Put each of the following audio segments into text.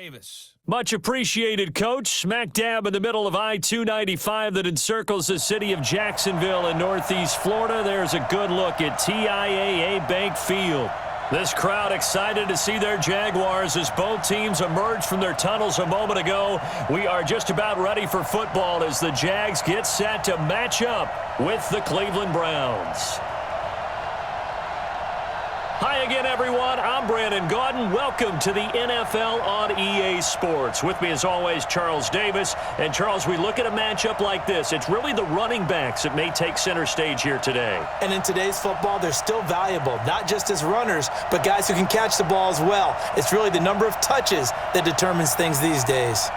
Davis. Much appreciated, Coach. Smack dab in the middle of I-295 that encircles the city of Jacksonville in Northeast Florida. There's a good look at TIAA Bank Field. This crowd excited to see their Jaguars as both teams emerged from their tunnels a moment ago. We are just about ready for football as the Jags get set to match up with the Cleveland Browns. Hi again, everyone. I'm Brandon Gaudin. Welcome to the NFL on EA Sports. With me, as always, Charles Davis. And, Charles, we look at a matchup like this. It's really the running backs that may take center stage here today. And in today's football, they're still valuable, not just as runners, but guys who can catch the ball as well. It's really the number of touches that determines things these days.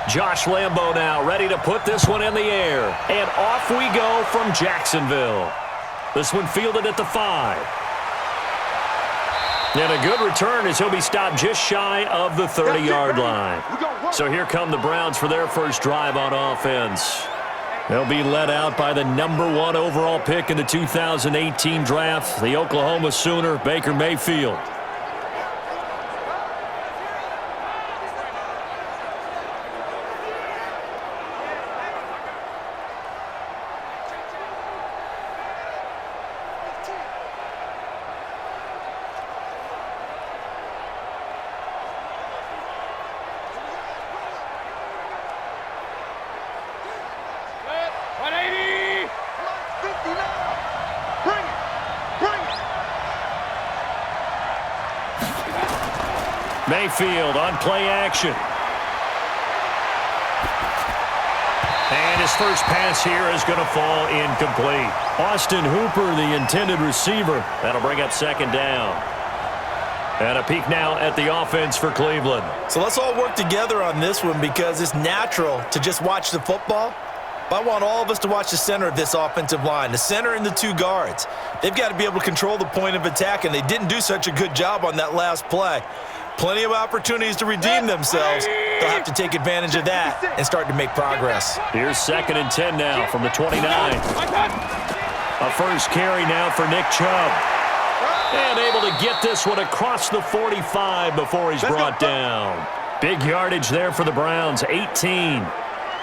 Josh Lambo now ready to put this one in the air. And off we go from Jacksonville. This one fielded at the 5. And a good return as he'll be stopped just shy of the 30-yard line. So here come the Browns for their first drive on offense. They'll be led out by the number 1 overall pick in the 2018 draft, the Oklahoma Sooner, Baker Mayfield. Mayfield on play action. And his first pass here is going to fall incomplete. Austin Hooper, the intended receiver. That'll bring up second down. And a peek now at the offense for Cleveland. So let's all work together on this one because it's natural to just watch the football. But I want all of us to watch the center of this offensive line, the center and the 2 guards. They've got to be able to control the point of attack, and they didn't do such a good job on that last play. Plenty of opportunities to redeem themselves. They'll have to take advantage of that and start to make progress. Here's 2nd and 10 now from the 29. A first carry now for Nick Chubb. And able to get this one across the 45 before he's brought down. Big yardage there for the Browns, 18.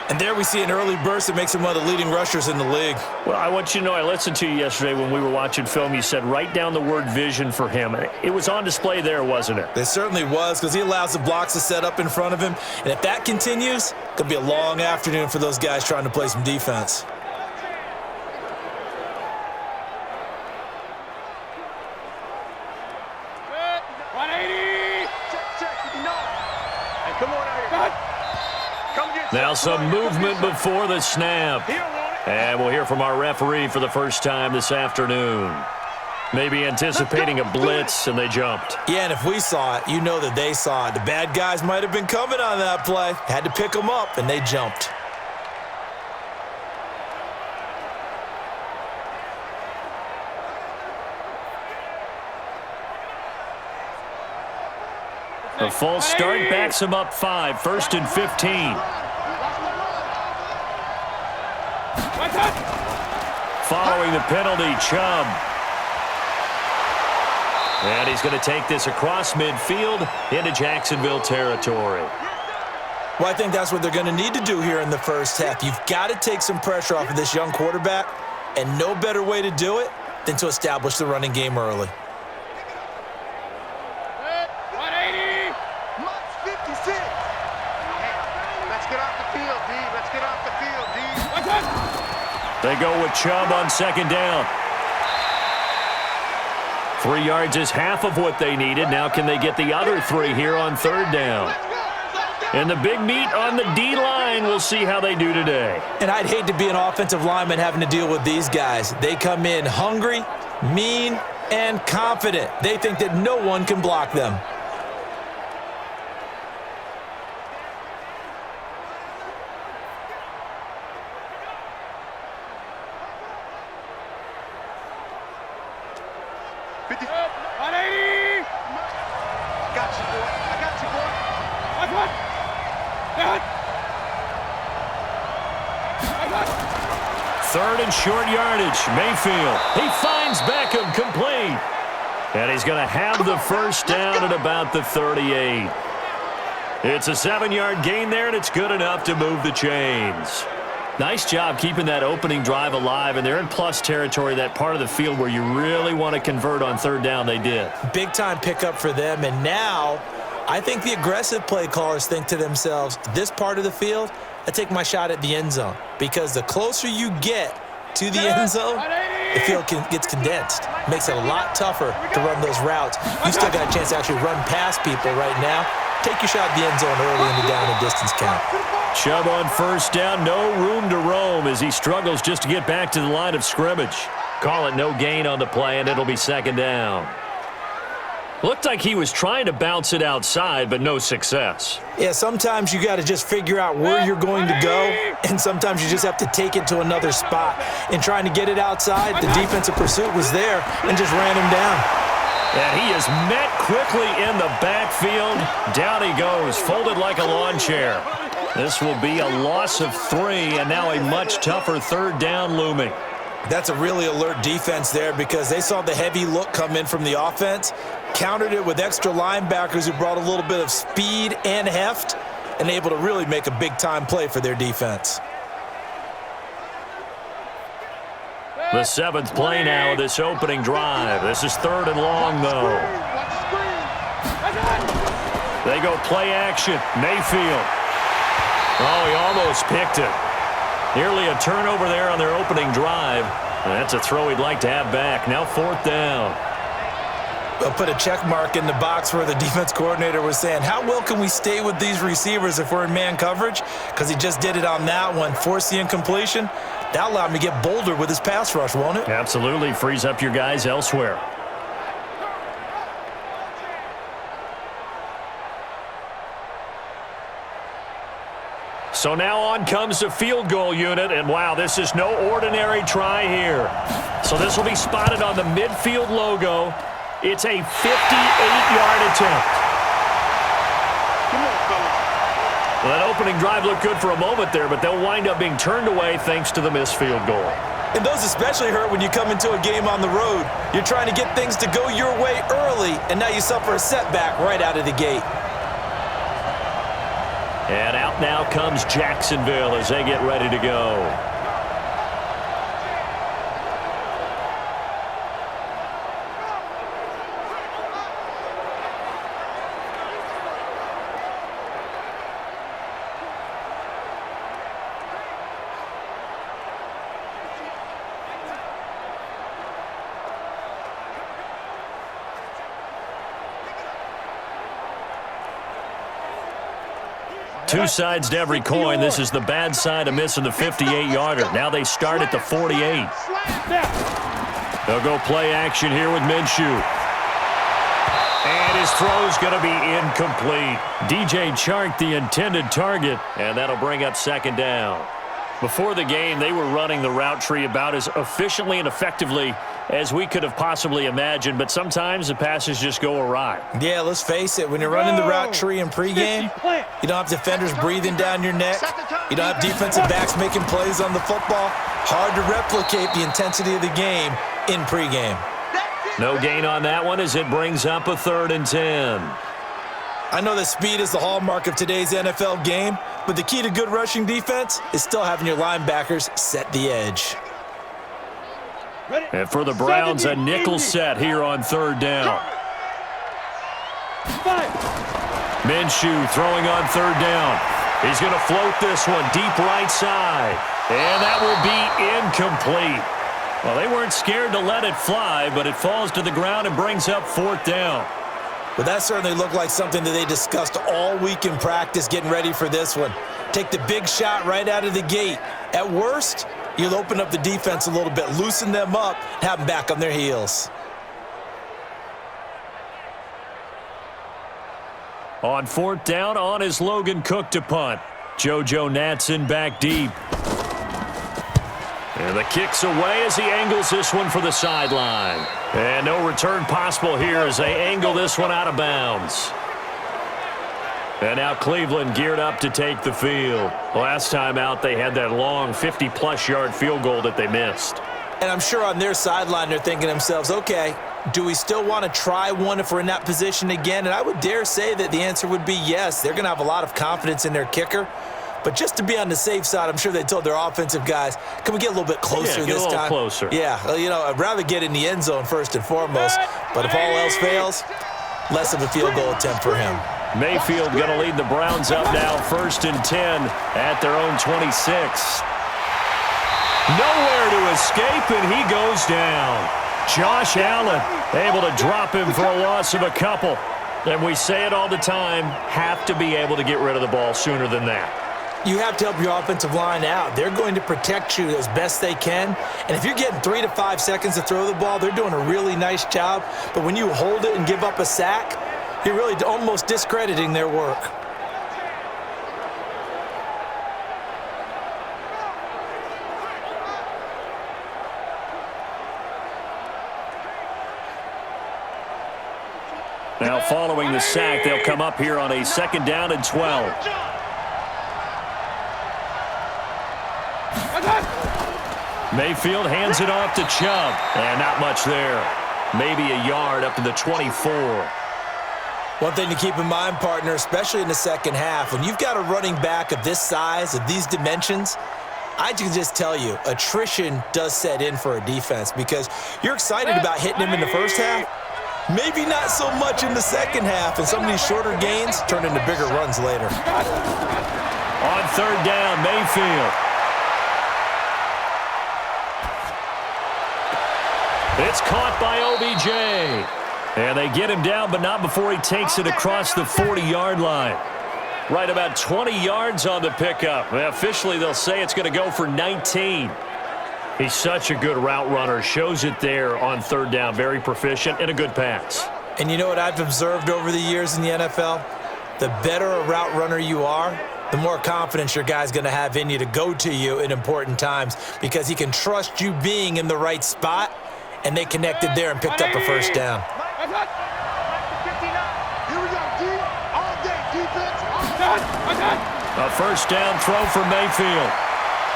And there we see an early burst that makes him one of the leading rushers in the league. Well, I want you to know, I listened to you yesterday when we were watching film. You said write down the word vision for him. It was on display there, wasn't it? It certainly was, because he allows the blocks to set up in front of him. And if that continues, it could be a long afternoon for those guys trying to play some defense. Now some movement before the snap. And we'll hear from our referee for the first time this afternoon. Maybe anticipating a blitz, and they jumped. Yeah, and if we saw it, you know that they saw it. The bad guys might have been coming on that play. Had to pick them up, and they jumped. A false start backs him up 5, 1st and 15. Following the penalty, Chubb. And he's going to take this across midfield into Jacksonville territory. Well, I think that's what they're going to need to do here in the first half. You've got to take some pressure off of this young quarterback, and no better way to do it than to establish the running game early. They go with Chubb on 2nd down. 3 yards is half of what they needed. Now can they get the other 3 here on 3rd down? And the big meat on the D-line. We'll see how they do today. And I'd hate to be an offensive lineman having to deal with these guys. They come in hungry, mean, and confident. They think that no one can block them. Third and short yardage. Mayfield. He finds Beckham, complete. And he's going to have the first down at about the 38. It's a 7-yard gain there, and it's good enough to move the chains. Nice job keeping that opening drive alive, and they're in plus territory, that part of the field where you really want to convert on third down. They did. Big-time pickup for them, and now I think the aggressive play callers think to themselves, this part of the field, I take my shot at the end zone, because the closer you get to the end zone, the field gets condensed. Makes it a lot tougher to run those routes. You still got a chance to actually run past people right now. Take your shot at the end zone early in the down and distance count. Chubb on first down, no room to roam as he struggles just to get back to the line of scrimmage. Call it no gain on the play, and it'll be second down. Looked like he was trying to bounce it outside, but no success. Yeah, sometimes you got to just figure out where you're going to go, and sometimes you just have to take it to another spot. In trying to get it outside, the defensive pursuit was there and just ran him down. And he is met quickly in the backfield. Down he goes, folded like a lawn chair. This will be a loss of 3, and now a much tougher third down looming. That's a really alert defense there because they saw the heavy look come in from the offense, countered it with extra linebackers who brought a little bit of speed and heft, and able to really make a big-time play for their defense. The 7th play now of this opening drive. This is third and long, though. They go play action. Mayfield. Oh, he almost picked it. Nearly a turnover there on their opening drive. That's a throw he'd like to have back. Now 4th down. They'll put a check mark in the box where the defense coordinator was saying, how well can we stay with these receivers if we're in man coverage? Because he just did it on that one. Force the incompletion. That allowed him to get bolder with his pass rush, won't it? Absolutely. Frees up your guys elsewhere. So now on comes the field goal unit, and wow, this is no ordinary try here. So this will be spotted on the midfield logo. It's a 58-yard attempt. Well, that opening drive looked good for a moment there, but they'll wind up being turned away thanks to the missed field goal. And those especially hurt when you come into a game on the road. You're trying to get things to go your way early, and now you suffer a setback right out of the gate. And out now comes Jacksonville as they get ready to go. Two sides to every coin. This is the bad side of missing the 58-yarder. Now they start at the 48. They'll go play action here with Minshew. And his throw's going to be incomplete. DJ Chark, the intended target, and that'll bring up second down. Before the game, they were running the route tree about as efficiently and effectively as we could have possibly imagined, but sometimes the passes just go awry. Yeah, let's face it. When you're running the route tree in pregame, you don't have defenders breathing down your neck. You don't have defensive backs making plays on the football. Hard to replicate the intensity of the game in pregame. No gain on that one as it brings up a 3rd and 10. I know that speed is the hallmark of today's NFL game, but the key to good rushing defense is still having your linebackers set the edge. And for the Browns, a nickel set here on 3rd down. Minshew throwing on 3rd down. He's going to float this one deep right side. And that will be incomplete. Well, they weren't scared to let it fly, but it falls to the ground and brings up 4th down. Well, that certainly looked like something that they discussed all week in practice getting ready for this one. Take the big shot right out of the gate. At worst, you'll open up the defense a little bit, loosen them up, have them back on their heels. On 4th down, on is Logan Cook to punt. JoJo Natson back deep. And the kick's away as he angles this one for the sideline. And no return possible here as they angle this one out of bounds. And now Cleveland geared up to take the field. Last time out, they had that long 50-plus yard field goal that they missed. And I'm sure on their sideline they're thinking to themselves, okay, do we still want to try one if we're in that position again? And I would dare say that the answer would be yes. They're going to have a lot of confidence in their kicker. But just to be on the safe side, I'm sure they told their offensive guys, can we get a little bit closer this time? Get a little closer. Yeah, well, you know, I'd rather get in the end zone first and foremost. But if all else fails, less of a field goal attempt for him. Mayfield going to lead the Browns up now, 1st and 10 at their own 26. Nowhere to escape, and he goes down. Josh Allen able to drop him for a loss of a couple. And we say it all the time, have to be able to get rid of the ball sooner than that. You have to help your offensive line out. They're going to protect you as best they can. And if you're getting 3 to 5 seconds to throw the ball, they're doing a really nice job. But when you hold it and give up a sack, you're really almost discrediting their work. Now following the sack, they'll come up here on a 2nd down and 12. Mayfield hands it off to Chubb. And not much there. Maybe a yard up to the 24. One thing to keep in mind, partner, especially in the second half, when you've got a running back of this size, of these dimensions, I can just tell you, attrition does set in for a defense because you're excited about hitting him in the first half. Maybe not so much in the second half, and some of these shorter gains turn into bigger runs later. On 3rd down, Mayfield. It's caught by OBJ. And they get him down, but not before he takes it across the 40-yard line. Right about 20 yards on the pickup. Officially, they'll say it's going to go for 19. He's such a good route runner. Shows it there on 3rd down. Very proficient and a good pass. And you know what I've observed over the years in the NFL? The better a route runner you are, the more confidence your guy's going to have in you to go to you in important times because he can trust you being in the right spot, and they connected there and picked up a 1st down. A 1st down throw for Mayfield.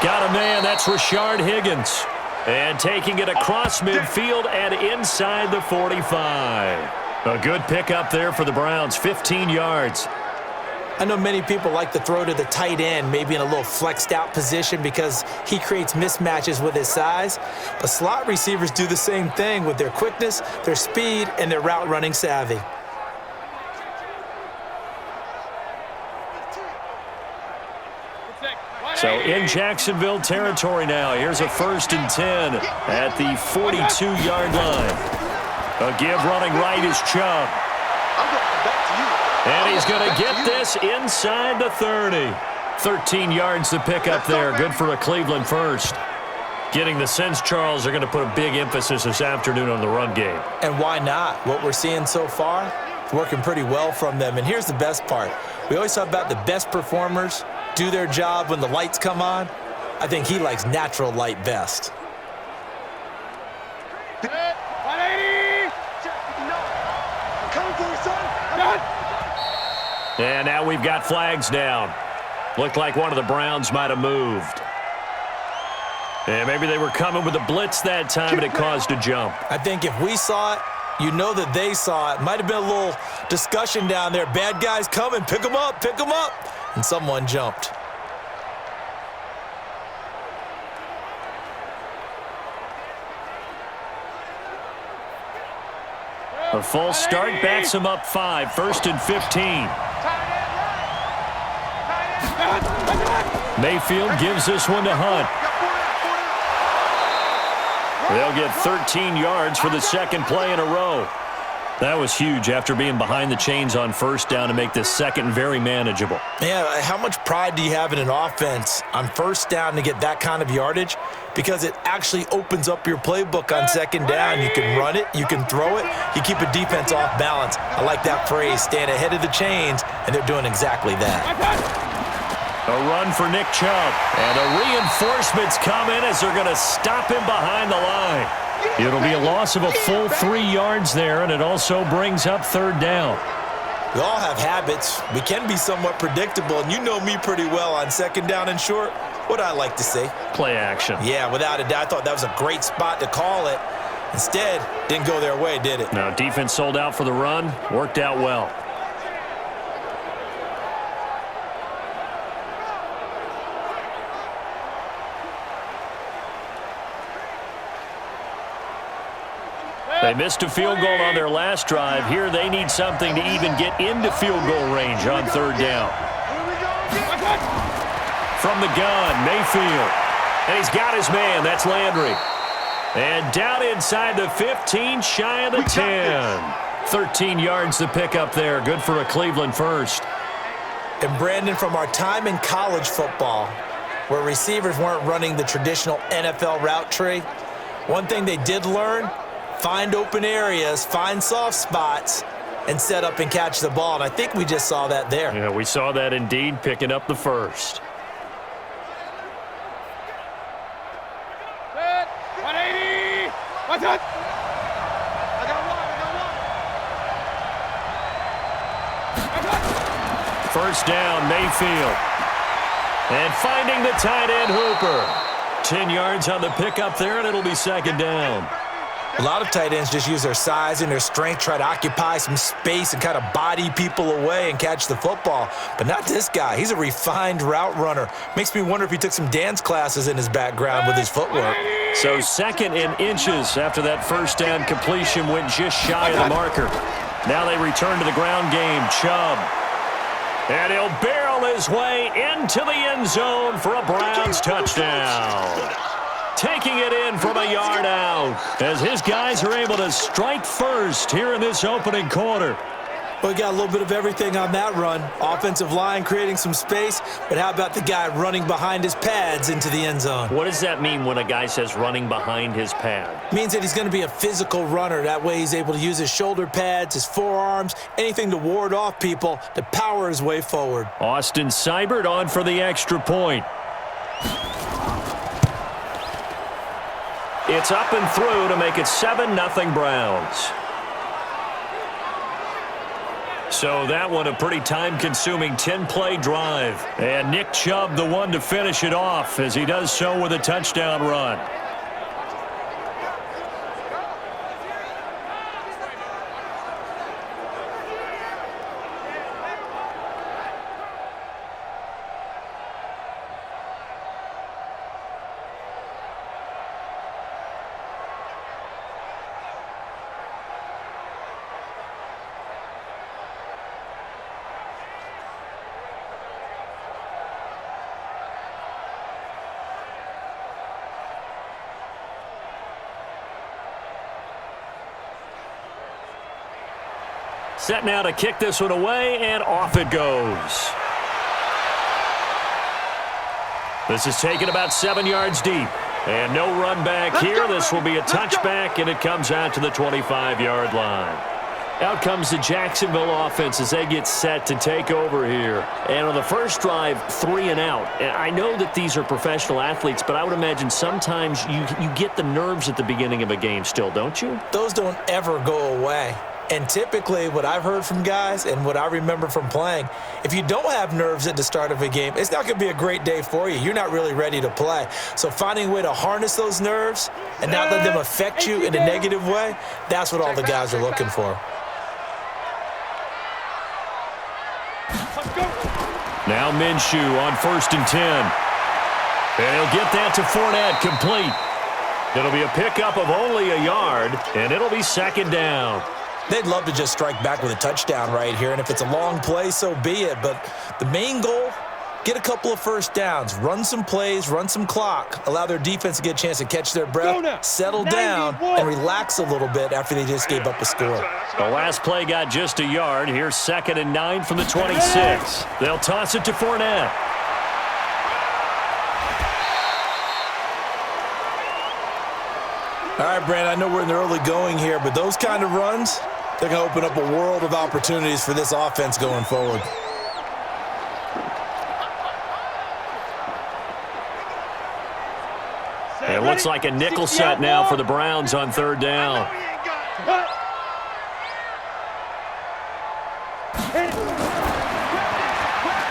Got a man, that's Rashard Higgins. And taking it across midfield and inside the 45. A good pickup there for the Browns, 15 yards. I know many people like to throw to the tight end, maybe in a little flexed out position because he creates mismatches with his size. But slot receivers do the same thing with their quickness, their speed, and their route running savvy. So in Jacksonville territory now. Here's a 1st and 10 at the 42-yard line. A give running right is Chubb. And he's going to get this inside the 30. 13 yards to pick up there. Good for a Cleveland first. Getting the sense, Charles, they're going to put a big emphasis this afternoon on the run game. And why not? What we're seeing so far, it's working pretty well from them. And here's the best part. We always talk about the best performers do their job when the lights come on. I think he likes natural light best. And now we've got flags down. Looked like one of the Browns might have moved. And maybe they were coming with a blitz that time and it caused a jump. I think if we saw it, you know that they saw it. Might have been a little discussion down there. Bad guys coming, pick them up, pick them up. And someone jumped. A false start backs him up 5, 1st and 15. Mayfield gives this one to Hunt. They'll get 13 yards for the 2nd play in a row. That was huge after being behind the chains on 1st down to make this 2nd very manageable. Yeah, how much pride do you have in an offense on 1st down to get that kind of yardage? Because it actually opens up your playbook on 2nd down. You can run it, you can throw it, you keep a defense off balance. I like that phrase, staying ahead of the chains, and they're doing exactly that. A run for Nick Chubb, and the reinforcements come in as they're going to stop him behind the line. It'll be a loss of a full 3 yards there, and it also brings up 3rd down. We all have habits. We can be somewhat predictable, and you know me pretty well on second down and short. What I like to see. Play action. Yeah, without a doubt. I thought that was a great spot to call it. Instead, didn't go their way, did it? No, defense sold out for the run. Worked out well. They missed a field goal on their last drive. Here they need something to even get into field goal range on third down. From the gun, Mayfield. And he's got his man. That's Landry. And down inside the 15, shy of the 10. 13 yards to pick up there. Good for a Cleveland first. And Brandon, from our time in college football, where receivers weren't running the traditional NFL route tree, one thing they did learn, find open areas, find soft spots, and set up and catch the ball. And I think we just saw that there. Yeah, we saw that indeed, picking up the first. 180! What's up? I got one. First down, Mayfield. And finding the tight end, Hooper. 10 yards on the pickup there, and it'll be second down. A lot of tight ends just use their size and their strength, try to occupy some space and kind of body people away and catch the football. But not this guy. He's a refined route runner. Makes me wonder if he took some dance classes in his background with his footwork. So second and inches after that first down completion went just shy of the marker. Now they return to the ground game. Chubb. And he'll barrel his way into the end zone for a Browns touchdown. Taking it in from a yard out as his guys are able to strike first here in this opening quarter. Well, we got a little bit of everything on that run. Offensive line creating some space, but how about the guy running behind his pads into the end zone? What does that mean when a guy says running behind his pad? Means that he's going to be a physical runner. That way he's able to use his shoulder pads, his forearms, anything to ward off people to power his way forward. Austin Seibert on for the extra point. It's up and through to make it 7-0 Browns. So that one a pretty time-consuming 10-play drive. And Nick Chubb the one to finish it off as he does so with a touchdown run. Set now to kick this one away, and off it goes. This is taken about 7 yards deep. And no run back here. This will be a touchback, and it comes out to the 25-yard line. Out comes the Jacksonville offense as they get set to take over here. And on the first drive, 3 and out. And I know that these are professional athletes, but I would imagine sometimes you get the nerves at the beginning of a game still, don't you? Those don't ever go away. And typically what I've heard from guys and what I remember from playing, if you don't have nerves at the start of a game, it's not going to be a great day for you. You're not really ready to play. So finding a way to harness those nerves and not let them affect you in a negative way, that's what all the guys are looking for. Now Minshew on 1st and 10. And he'll get that to Fournette, complete. It'll be a pickup of only a yard, and it'll be second down. They'd love to just strike back with a touchdown right here, and if it's a long play, so be it. But the main goal, get a couple of first downs, run some plays, run some clock, allow their defense to get a chance to catch their breath, settle down, and relax a little bit after they just gave up a score. The last play got just a yard. Here's 2nd and 9 from the 26. They'll toss it to Fournette. All right, Brandon, I know we're in the early going here, but those kind of runs, they're going to open up a world of opportunities for this offense going forward. It looks like a nickel set now for the Browns on 3rd down.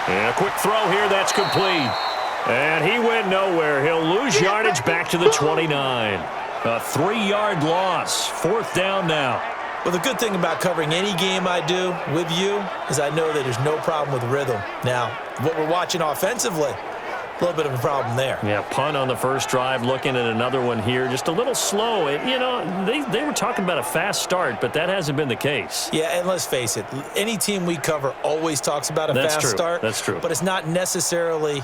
And a quick throw here, that's complete. And he went nowhere. He'll lose yardage back to the 29. A 3-yard loss. 4th down now. Well, the good thing about covering any game I do with you is I know that there's no problem with rhythm. Now, what we're watching offensively, a little bit of a problem there. Yeah, punt on the first drive, looking at another one here. Just a little slow. You know, they were talking about a fast start, but that hasn't been the case. Yeah, and let's face it, any team we cover always talks about a fast start. That's true. But it's not necessarily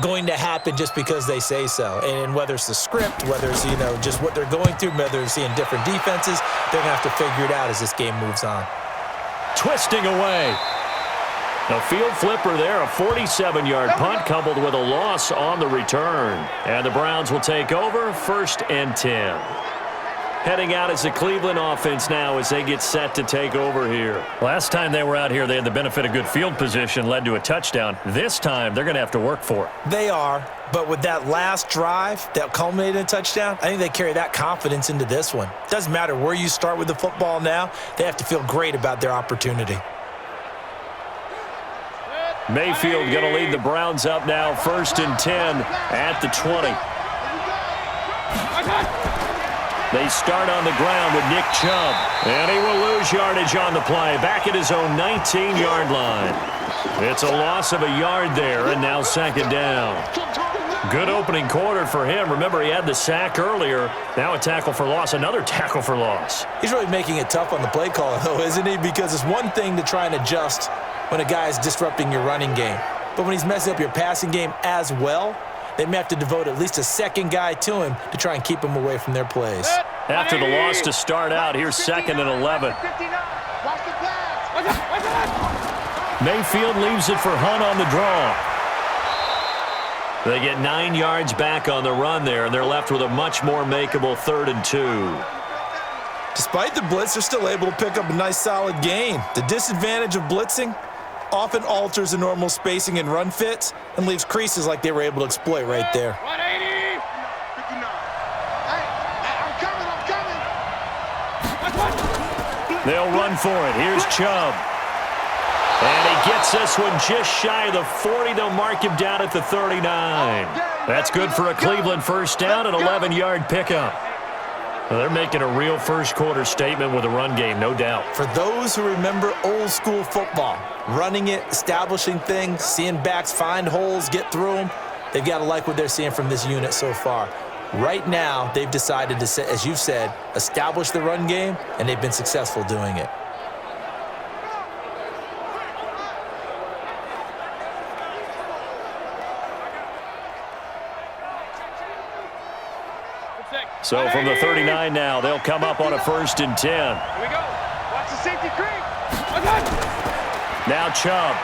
going to happen just because they say so. And whether it's the script, whether it's, you know, just what they're going through, whether they're seeing different defenses, they're going to have to figure it out as this game moves on. Twisting away. A field flipper there, a 47-yard punt coupled with a loss on the return. And the Browns will take over, 1st and 10. Heading out as the Cleveland offense now as they get set to take over here. Last time they were out here, they had the benefit of good field position, led to a touchdown. This time, they're going to have to work for it. They are, but with that last drive that culminated in a touchdown, I think they carry that confidence into this one. Doesn't matter where you start with the football now, they have to feel great about their opportunity. Mayfield going to lead the Browns up now, 1st and 10 at the 20. They start on the ground with Nick Chubb. And he will lose yardage on the play, back at his own 19-yard line. It's a loss of a yard there, and now 2nd down. Good opening quarter for him. Remember, he had the sack earlier. Now a tackle for loss, another tackle for loss. He's really making it tough on the play call, though, isn't he? Because it's one thing to try and adjust when a guy is disrupting your running game. But when he's messing up your passing game as well, they may have to devote at least a second guy to him to try and keep him away from their plays. After the loss to start out, here's 2nd and 11. Mayfield leaves it for Hunt on the draw. They get 9 yards back on the run there, and they're left with a much more makeable 3rd and 2. Despite the blitz, they're still able to pick up a nice solid gain. The disadvantage of blitzing often alters the normal spacing and run fits and leaves creases like they were able to exploit right there. 180. 59. I'm coming. They'll run for it. Here's Chubb. And he gets this one just shy of the 40. They'll mark him down at the 39. That's good for a Cleveland 1st down, an 11-yard pickup. Well, they're making a real first-quarter statement with a run game, no doubt. For those who remember old-school football, running it, establishing things, seeing backs find holes, get through them, they've got to like what they're seeing from this unit so far. Right now, they've decided to, as you've said, establish the run game, and they've been successful doing it. So from the 39 now, they'll come up on a 1st and 10. Here we go. Watch the safety creep. Now Chubb.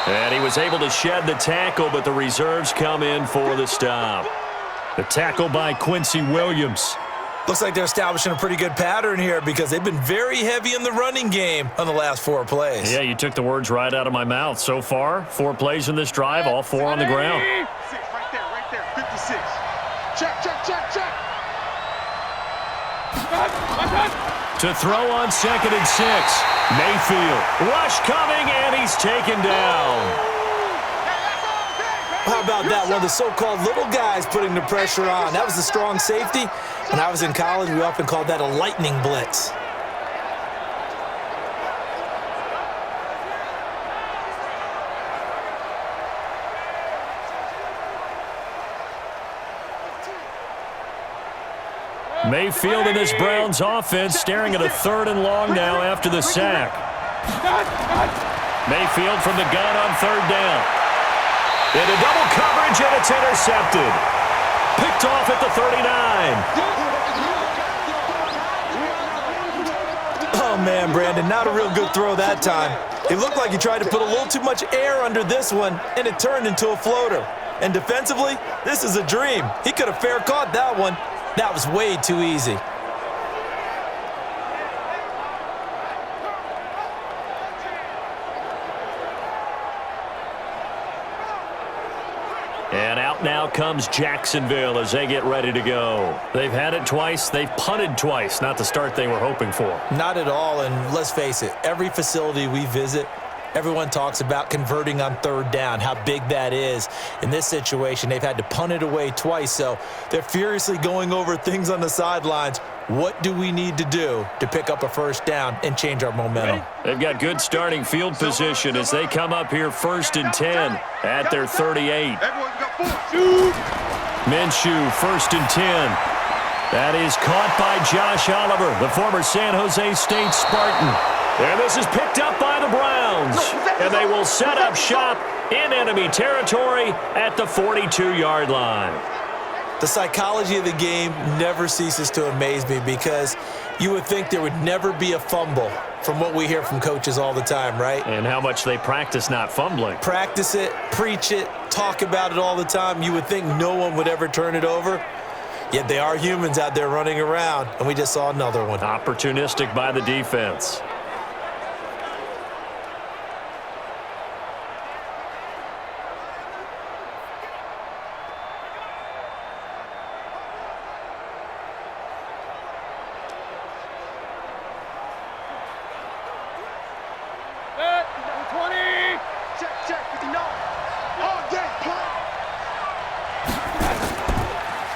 And he was able to shed the tackle, but the reserves come in for the stop. The tackle by Quincy Williams. Looks like they're establishing a pretty good pattern here because they've been very heavy in the running game on the last 4 plays. Yeah, you took the words right out of my mouth. So far, 4 plays in this drive, all 4 on the ground. Right there. 56. Check. To throw on 2nd and 6. Mayfield. Rush coming, and he's taken down. How about that? One of the so-called little guys putting the pressure on. That was the strong safety. When I was in college, we often called that a lightning blitz. Mayfield and this Browns offense staring at a 3rd and long now after the sack. Mayfield from the gun on 3rd down. Into double coverage, and it's intercepted. Picked off at the 39. Oh, man, Brandon, not a real good throw that time. It looked like he tried to put a little too much air under this one, and it turned into a floater. And defensively, this is a dream. He could have fair caught that one. That was way too easy. And out out. Now comes Jacksonville as they get ready to go. They've had it twice. They've punted twice. Not the start they were hoping for. Not at all, and let's face it, every facility we visit, everyone talks about converting on third down, how big that is. In this situation, they've had to punt it away twice, so they're furiously going over things on the sidelines. What do we need to do to pick up a first down and change our momentum? They've got good starting field position as they come up here 1st and 10 at their 38. Everyone's got 4. Minshew, 1st and 10. That is caught by Josh Oliver, the former San Jose State Spartan. And this is picked up by the Browns. And they will set up shop in enemy territory at the 42-yard line. The psychology of the game never ceases to amaze me because you would think there would never be a fumble from what we hear from coaches all the time, right? And how much they practice not fumbling. Practice it, preach it, talk about it all the time. You would think no one would ever turn it over. Yet they are humans out there running around, and we just saw another one. Opportunistic by the defense.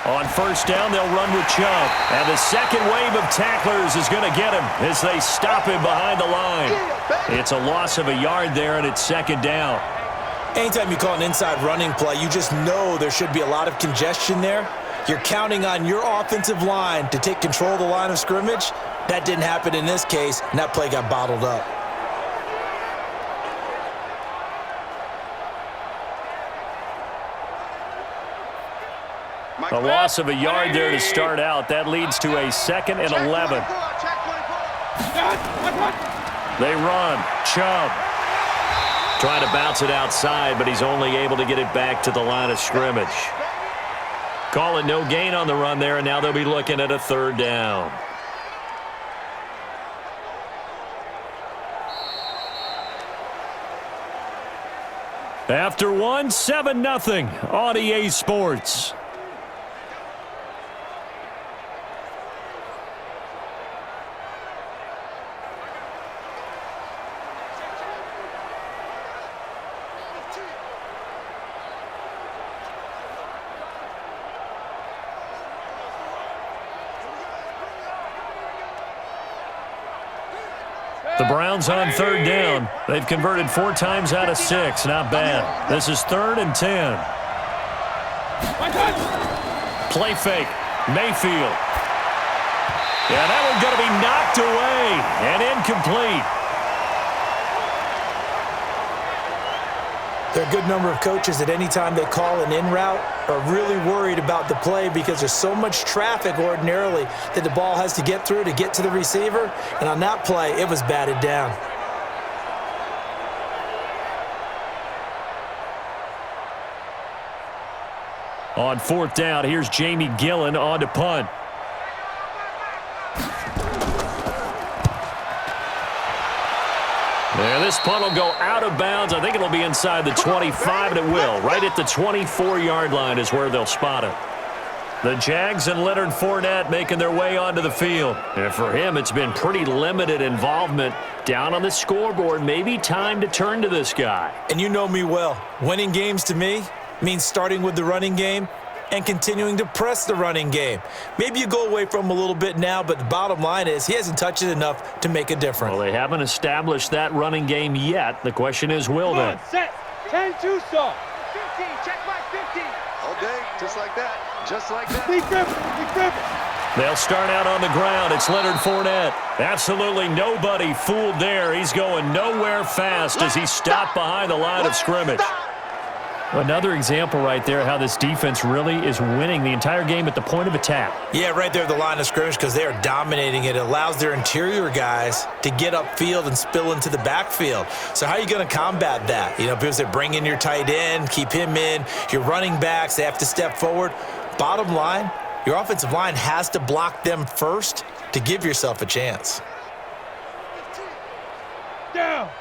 On first down, they'll run with Chubb. And the second wave of tacklers is going to get him as they stop him behind the line. It's a loss of a yard there, and it's 2nd down. Anytime you call an inside running play, you just know there should be a lot of congestion there. You're counting on your offensive line to take control of the line of scrimmage. That didn't happen in this case, and that play got bottled up. A loss of a yard there to start out. That leads to a 2nd and 11. They run. Chubb trying to bounce it outside, but he's only able to get it back to the line of scrimmage. Calling no gain on the run there, and now they'll be looking at a 3rd down. After one, 7-0 on EA Sports. The Browns on 3rd down. They've converted 4 times out of 6. Not bad. This is 3rd and 10. Play fake. Mayfield. Yeah, that one's going to be knocked away and incomplete. There are a good number of coaches at any time they call an in route are really worried about the play because there's so much traffic ordinarily that the ball has to get through to get to the receiver. And on that play, it was batted down. On 4th down, here's Jamie Gillen on to punt. And this punt will go out of bounds. I think it'll be inside the 25, and it will. Right at the 24-yard line is where they'll spot it. The Jags and Leonard Fournette making their way onto the field. And for him, it's been pretty limited involvement down on the scoreboard. Maybe time to turn to this guy. And you know me well. Winning games to me means starting with the running game and continuing to press the running game. Maybe you go away from him a little bit now, but the bottom line is he hasn't touched it enough to make a difference. Well, they haven't established that running game yet. The question is, will they? Set. 10-2 saw. 15. Check my 15. All day. Just like that. Just like that. Lee Griffin. They'll start out on the ground. It's Leonard Fournette. Absolutely nobody fooled there. He's going nowhere fast as he stopped behind the line of scrimmage. Another example right there how this defense really is winning the entire game at the point of attack. Yeah, right there at the line of scrimmage because they are dominating it. It allows their interior guys to get upfield and spill into the backfield. So how are you going to combat that? You know, people say bring in your tight end, keep him in. Your running backs, they have to step forward. Bottom line, your offensive line has to block them first to give yourself a chance.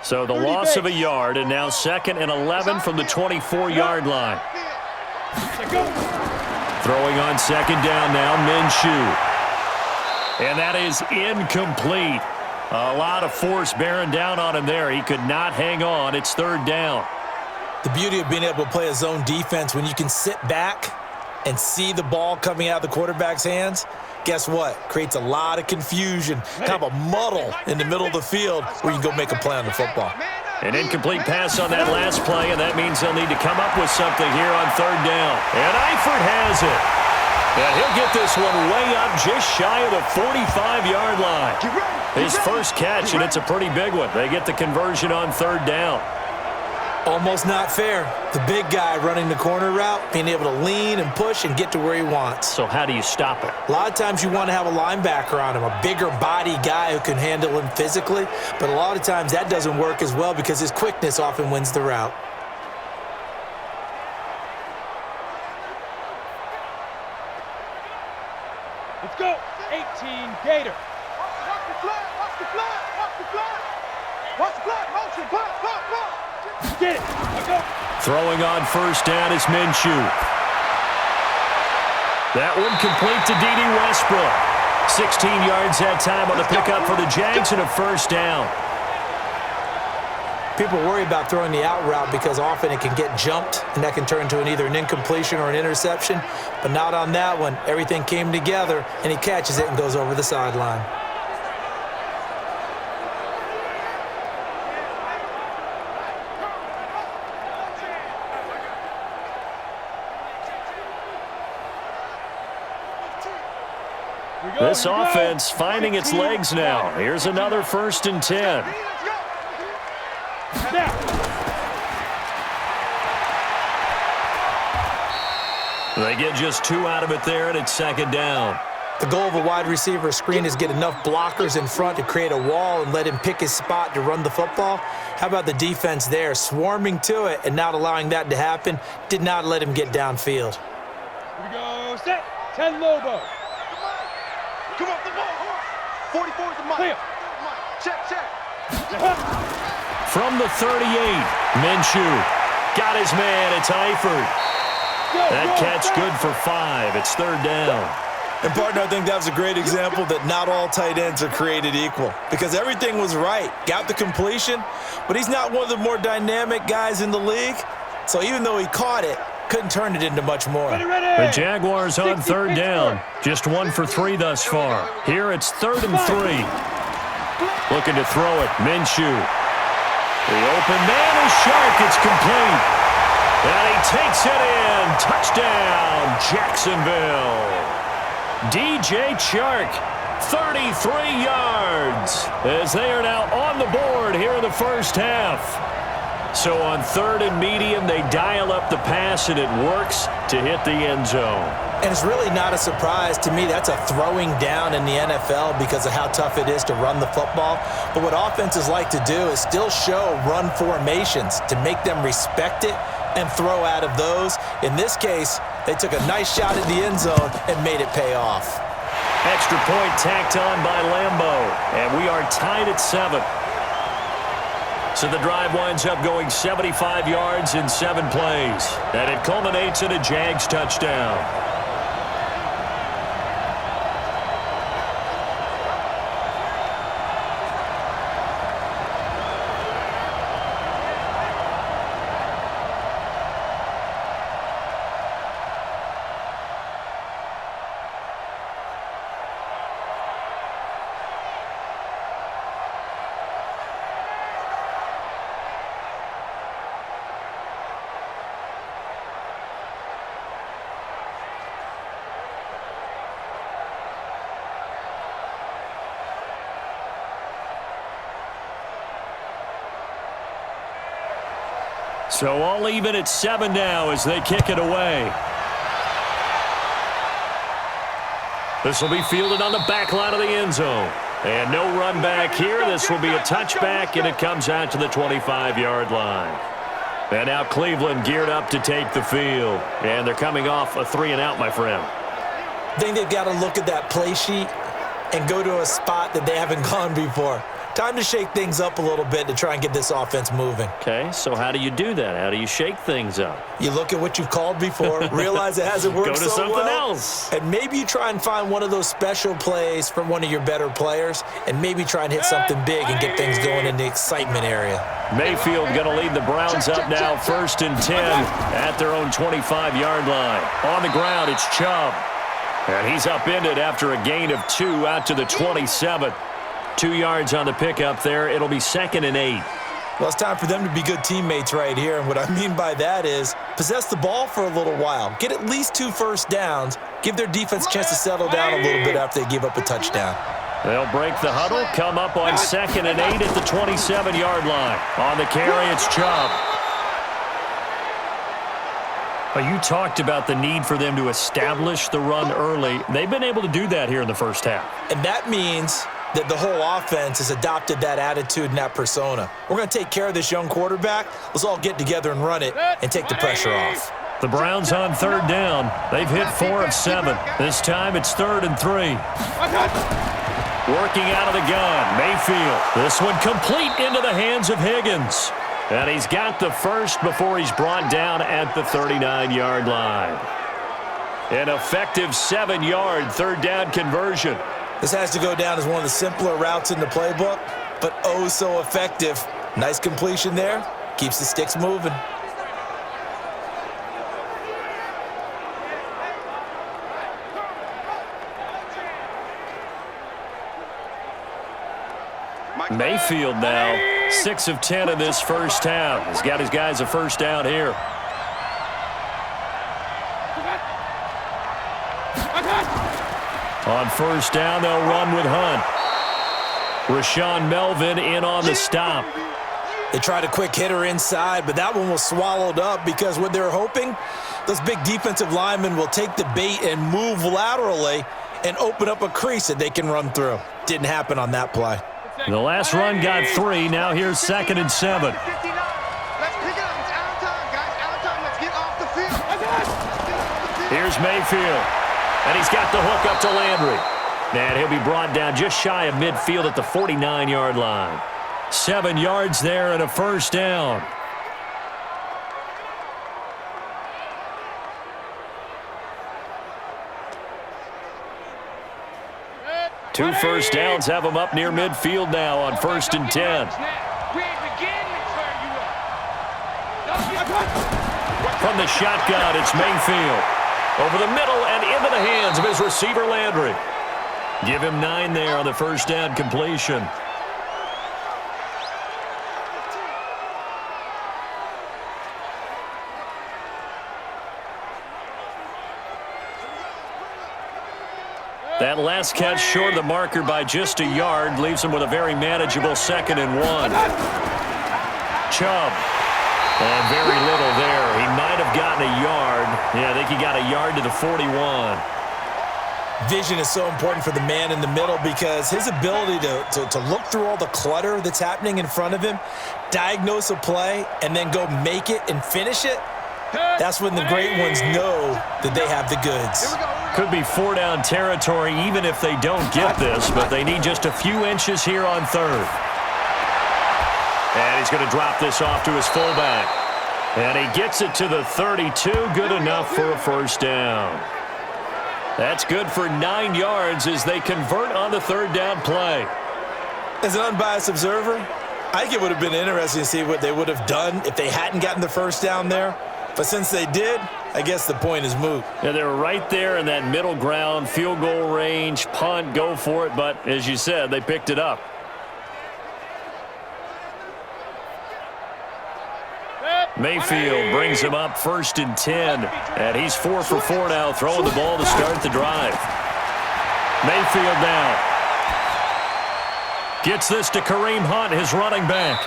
So the loss of a yard, and now 2nd and 11 from the 24-yard line. Throwing on second down now, Minshew. And that is incomplete. A lot of force bearing down on him there. He could not hang on. It's third down. The beauty of being able to play a zone defense when you can sit back and see the ball coming out of the quarterback's hands, guess what? Creates a lot of confusion, kind of a muddle in the middle of the field where you can go make a play on the football. An incomplete pass on that last play, and that means they'll need to come up with something here on third down. And Eifert has it. And he'll get this one way up just shy of the 45-yard line. His first catch, and it's a pretty big one. They get the conversion on third down. Almost not fair. The big guy running the corner route, being able to lean and push and get to where he wants. So how do you stop it? A lot of times you want to have a linebacker on him, a bigger body guy who can handle him physically, but a lot of times that doesn't work as well because his quickness often wins the route. Let's go. 18 Gator. Watch the flat. Watch the flat. Watch the flat. Watch the flat. Motion. Flat. Get it. Let's go. Throwing on first down is Minshew. That one complete to D.D. Westbrook. 16 yards that time on the pickup for the Jags and a first down. People worry about throwing the out route because often it can get jumped, and that can turn into either an incompletion or an interception. But not on that one. Everything came together, and he catches it and goes over the sideline. This offense finding its legs now. Here's another 1st and 10. They get just 2 out of it there, and it's second down. The goal of a wide receiver screen is get enough blockers in front to create a wall and let him pick his spot to run the football. How about the defense there, swarming to it and not allowing that to happen? Did not let him get downfield. Here we go. Set. 10 Lobo. Come on, the ball. 44 is the mic. Check. From the 38, Minshew got his man. It's Eifert. That catch good for 5. It's third down. And, partner, I think that was a great example that not all tight ends are created equal because everything was right. Got the completion, but he's not one of the more dynamic guys in the league. So even though he caught it, couldn't turn it into much more. The Jaguars on third down. Just 1 for 3 thus far. Here it's 3rd and 3. Looking to throw it. Minshew. The open man is Shark. It's complete. And he takes it in. Touchdown, Jacksonville. DJ Chark, 33 yards, as they are now on the board here in the first half. So on 3rd and medium, they dial up the pass, and it works to hit the end zone. And it's really not a surprise to me. That's a throwing down in the NFL because of how tough it is to run the football. But what offenses like to do is still show run formations to make them respect it and throw out of those. In this case, they took a nice shot at the end zone and made it pay off. Extra point tacked on by Lambeau, and we are tied at 7. So the drive winds up going 75 yards in 7 plays, and it culminates in a Jags touchdown. So all even at 7 now as they kick it away. This will be fielded on the back line of the end zone. And no run back here. This will be a touchback, and it comes out to the 25-yard line. And now Cleveland geared up to take the field. And they're coming off a 3-and-out, my friend. I think they've got to look at that play sheet and go to a spot that they haven't gone before. Time to shake things up a little bit to try and get this offense moving. Okay, so how do you do that? How do you shake things up? You look at what you've called before, realize it hasn't worked so well. Go to something else. And maybe you try and find one of those special plays from one of your better players, and maybe try and hit something big and get things going in the excitement area. Mayfield going to lead the Browns up now, 1st and 10 at their own 25-yard line. On the ground, it's Chubb. And he's upended after a gain of 2 out to the 27. 2 yards on the pickup there. It'll be 2nd and 8. Well, it's time for them to be good teammates right here. And what I mean by that is possess the ball for a little while. Get at least 2 first downs. Give their defense a chance to settle down a little bit after they give up a touchdown. They'll break the huddle, come up on 2nd and 8 at the 27-yard line. On the carry, it's Chubb. Well, you talked about the need for them to establish the run early. They've been able to do that here in the first half. And that means that the whole offense has adopted that attitude and that persona. We're going to take care of this young quarterback. Let's all get together and run it and take the pressure off. The Browns on 3rd down. They've hit 4 of 7. This time it's 3rd and 3. Working out of the gun, Mayfield. This one complete into the hands of Higgins. And he's got the first before he's brought down at the 39-yard line. An effective 7-yard 3rd down conversion. This has to go down as one of the simpler routes in the playbook, but oh so effective. Nice completion there. Keeps the sticks moving. Mayfield now, 6 of 10 in this first half. He's got his guys a first down here. On 1st down, they'll run with Hunt. Rashawn Melvin in on the stop. They tried a quick hitter inside, but that one was swallowed up because what they're hoping, those big defensive linemen will take the bait and move laterally and open up a crease that they can run through. Didn't happen on that play. The last run got 3. Now here's 2nd and 7. Let's pick it up. It's our time, guys. Our time. Let's get off the field. Here's Mayfield. And he's got the hook up to Landry. And he'll be brought down just shy of midfield at the 49-yard line. 7 yards there and a first down. Two first downs have them up near midfield now on 1st and 10. From the shotgun, it's Mayfield. Over the middle and into the hands of his receiver, Landry. Give him 9 there on the first down completion. That last catch short of the marker by just a yard leaves him with a very manageable 2nd and 1. Chubb. And very little there. He might have gotten a yard. Yeah, I think he got a yard to the 41. Vision is so important for the man in the middle because his ability to look through all the clutter that's happening in front of him, diagnose a play, and then go make it and finish it, that's when the great ones know that they have the goods. Could be 4-down territory even if they don't get this, but they need just a few inches here on 3rd. And he's going to drop this off to his fullback. And he gets it to the 32. Good enough for a first down. That's good for 9 yards as they convert on the 3rd down play. As an unbiased observer, I think it would have been interesting to see what they would have done if they hadn't gotten the first down there. But since they did, I guess the point is moot. Yeah, they're right there in that middle ground, field goal range, punt, go for it. But as you said, they picked it up. Mayfield brings him up 1st and 10. And he's 4 for 4 now, throwing the ball to start the drive. Mayfield now. Gets this to Kareem Hunt, his running back.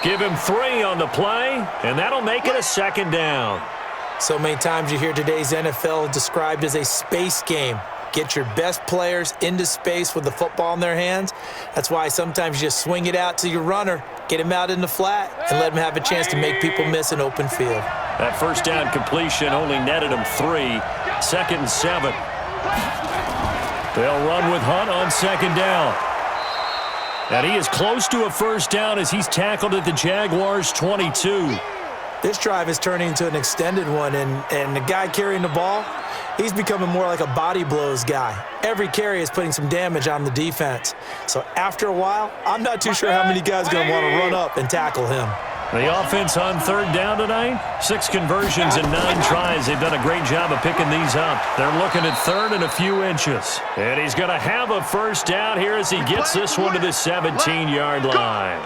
Give him 3 on the play, and that'll make it a 2nd down. So many times you hear today's NFL described as a space game. Get your best players into space with the football in their hands. That's why sometimes you just swing it out to your runner, get him out in the flat, and let him have a chance to make people miss an open field. That first down completion only netted him 3. 2nd and 7. They'll run with Hunt on 2nd down. And he is close to a first down as he's tackled at the Jaguars' 22. This drive is turning into an extended one, and the guy carrying the ball, he's becoming more like a body blows guy. Every carry is putting some damage on the defense. So after a while, I'm not too sure how many guys are going to want to run up and tackle him. The offense on third down tonight, 6 conversions and 9 tries. They've done a great job of picking these up. They're looking at third and a few inches. And he's going to have a first down here as he gets this one to the 17-yard line.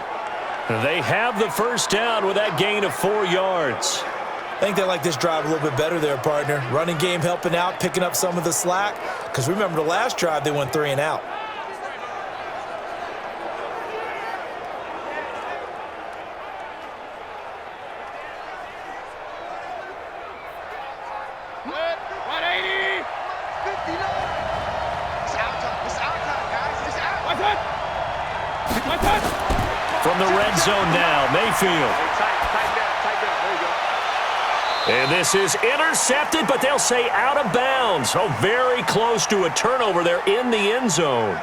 They have the first down with that gain of 4 yards. I think they like this drive a little bit better there, partner. Running game helping out, picking up some of the slack. Because remember the last drive, they went 3 and out. From the red zone now, Mayfield. And this is intercepted, but they'll say out of bounds. Oh, very close to a turnover there in the end zone.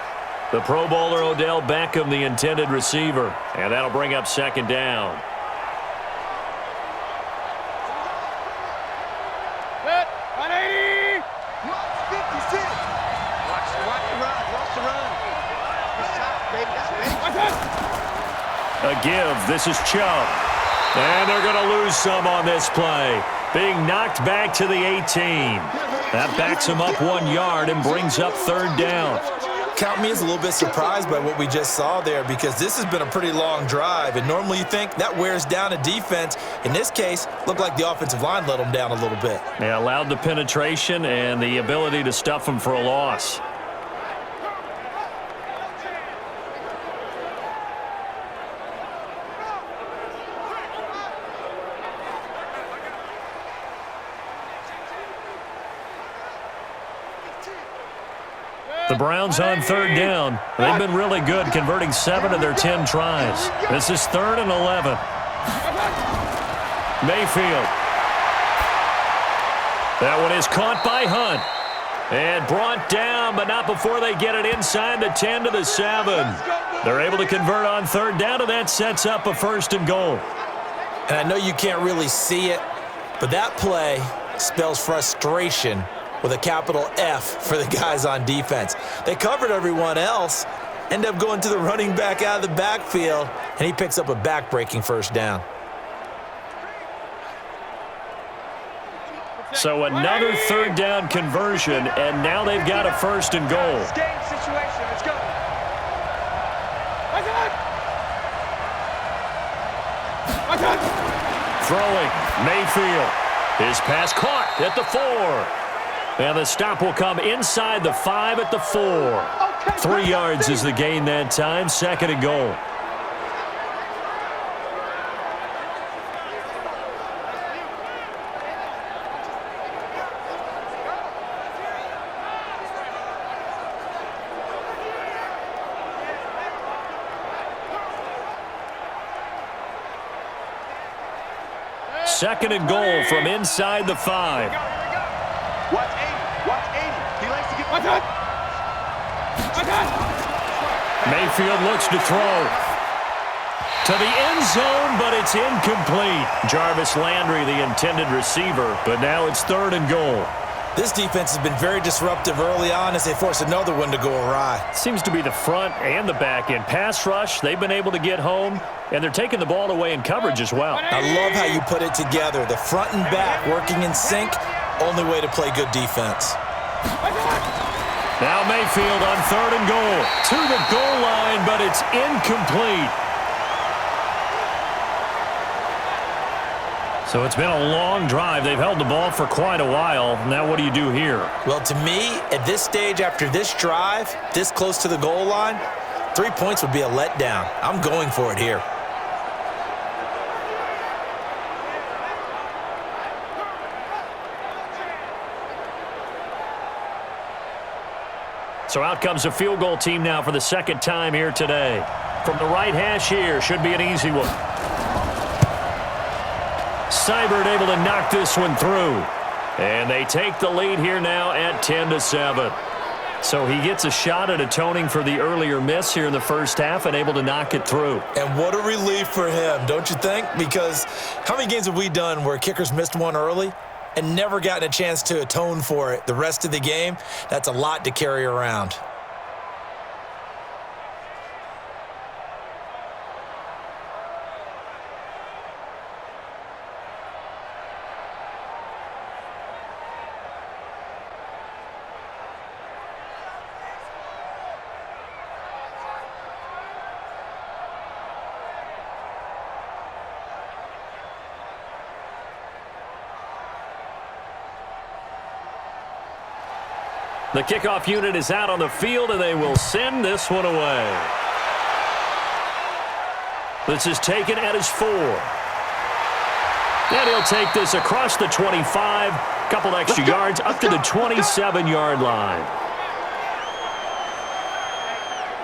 The Pro Bowler Odell Beckham, the intended receiver. And that'll bring up second down. A give. This is Chubb. And they're going to lose some on this play. Being knocked back to the 18. That backs him up 1 yard and brings up third down. Count me as a little bit surprised by what we just saw there, because this has been a pretty long drive, and normally you think that wears down a defense. In this case, looked like the offensive line let them down a little bit. They allowed the penetration and the ability to stuff them for a loss. The Browns on third down. They've been really good, converting 7 of their 10 tries. This is 3rd and 11. Mayfield. That one is caught by Hunt. And brought down, but not before they get it inside the 10 to the 7. They're able to convert on third down, and that sets up a 1st and goal. And I know you can't really see it, but that play spells frustration with a capital F for the guys on defense. They covered everyone else, end up going to the running back out of the backfield, and he picks up a back-breaking first down. So another third down conversion, and now they've got a 1st and goal. Game situation. Let's go. Throwing, Mayfield. His pass caught at the 4. And the stop will come inside the 5 at the 4. 3 yards is the gain that time, 2nd and goal. Second and goal from inside the 5. Watch 80. Watch 80. He likes to get... Mayfield looks to throw. To the end zone, but it's incomplete. Jarvis Landry, the intended receiver, but now it's 3rd and goal. This defense has been very disruptive early on as they force another one to go awry. Seems to be the front and the back end. Pass rush, they've been able to get home, and they're taking the ball away in coverage as well. I love how you put it together. The front and back working in sync, only way to play good defense. Now Mayfield on 3rd and goal. To the goal line, but it's incomplete. So it's been a long drive. They've held the ball for quite a while. Now what do you do here? Well, to me, at this stage, after this drive, this close to the goal line, 3 points would be a letdown. I'm going for it here. So out comes a field goal team now for the 2nd time here today. From the right hash here, should be an easy one. Seibert able to knock this one through. And they take the lead here now at 10-7. So he gets a shot at atoning for the earlier miss here in the first half and able to knock it through. And what a relief for him, don't you think? Because how many games have we done where kickers missed one early and never gotten a chance to atone for it the rest of the game? That's a lot to carry around. The kickoff unit is out on the field, and they will send this one away. This is taken at his 4. And he'll take this across the 25, couple extra yards up to the 27-yard line.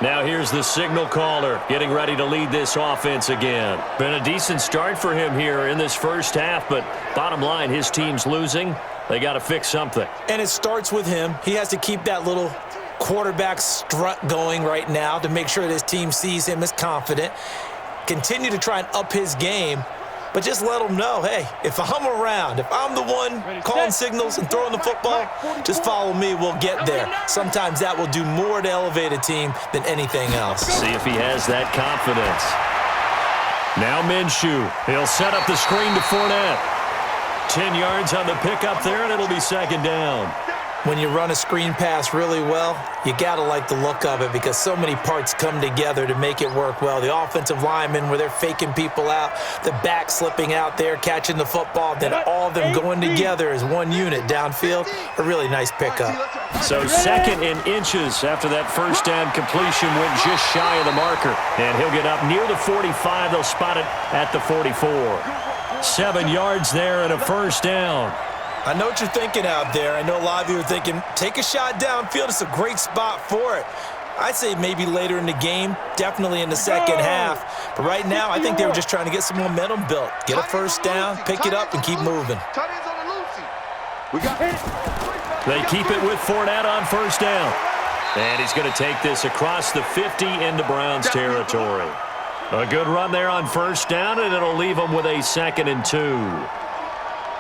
Now here's the signal caller getting ready to lead this offense again. Been a decent start for him here in this first half, but bottom line, his team's losing. They got to fix something. And it starts with him. He has to keep that little quarterback strut going right now to make sure that his team sees him as confident. Continue to try and up his game, but just let him know, hey, if I'm around, if I'm the one calling signals and throwing the football, just follow me. We'll get there. Sometimes that will do more to elevate a team than anything else. See if he has that confidence. Now Minshew. He'll set up the screen to Fournette. 10 yards on the pickup there, and it'll be second down. When you run a screen pass really well, you got to like the look of it because so many parts come together to make it work well. The offensive linemen, where they're faking people out, the back slipping out there, catching the football, then all of them going together as one unit downfield. A really nice pickup. So second and inches after that first down completion went just shy of the marker. And he'll get up near the 45. They'll spot it at the 44. 7 yards there and a first down. I know what you're thinking out there. I know a lot of you are thinking, take a shot downfield. It's a great spot for it. I'd say maybe later in the game, definitely in the second half. But right now, I think they were just trying to get some momentum built. Get a first down, pick it up, and keep moving. They keep it with Fournette on first down. And he's going to take this across the 50 into Browns territory. A good run there on first down, and it'll leave them with a 2nd and 2.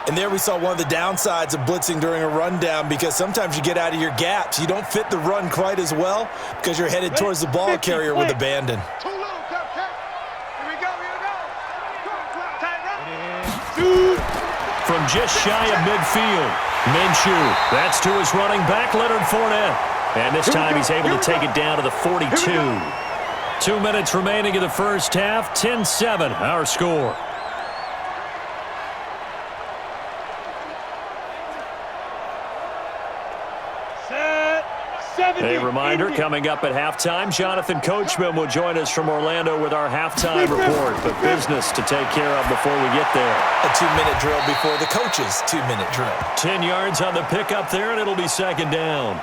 And there we saw one of the downsides of blitzing during a rundown because sometimes you get out of your gaps. You don't fit the run quite as well because you're headed towards the ball carrier with abandon. From just shy of midfield, Minshew. That's to his running back, Leonard Fournette. And this time he's able to take it down to the 42. 2 minutes remaining in the first half, 10-7 our score. A reminder, coming up at halftime, Jonathan Coachman will join us from Orlando with our halftime report, but business to take care of before we get there. A 2-minute drill before the coach's 2-minute drill. 10 yards on the pickup there, and it'll be second down.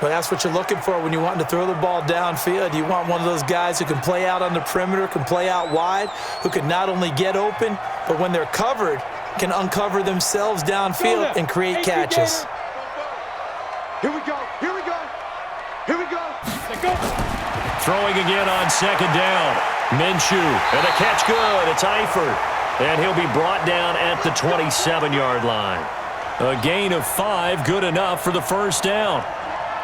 Well, that's what you're looking for when you want to throw the ball downfield. You want one of those guys who can play out on the perimeter, can play out wide, who can not only get open, but when they're covered, can uncover themselves downfield and create catches. Here we go. Here we go. Here we go. Throwing again on second down. Minshew, and the catch good. It's Eifert, and he'll be brought down at the 27-yard line. A gain of 5, good enough for the first down.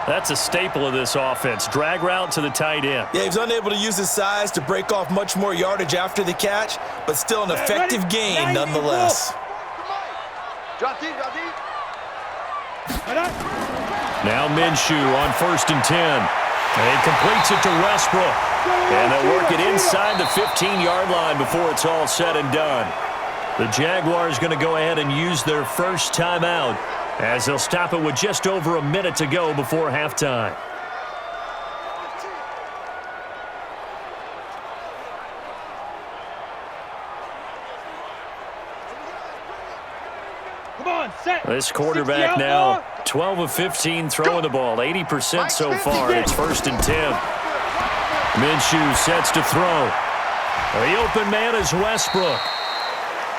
That's a staple of this offense. Drag route to the tight end. Yeah, he was unable to use his size to break off much more yardage after the catch, but still an effective gain nonetheless. Drop deep, drop deep. Now Minshew on 1st and 10. And he completes it to Westbrook. And they'll work it inside the 15-yard line before it's all said and done. The Jaguars going to go ahead and use their first timeout as they'll stop it with just over a minute to go before halftime. This quarterback now 12 of 15 throwing the ball, 80% so far. It's 1st and 10. Minshew sets to throw. The open man is Westbrook.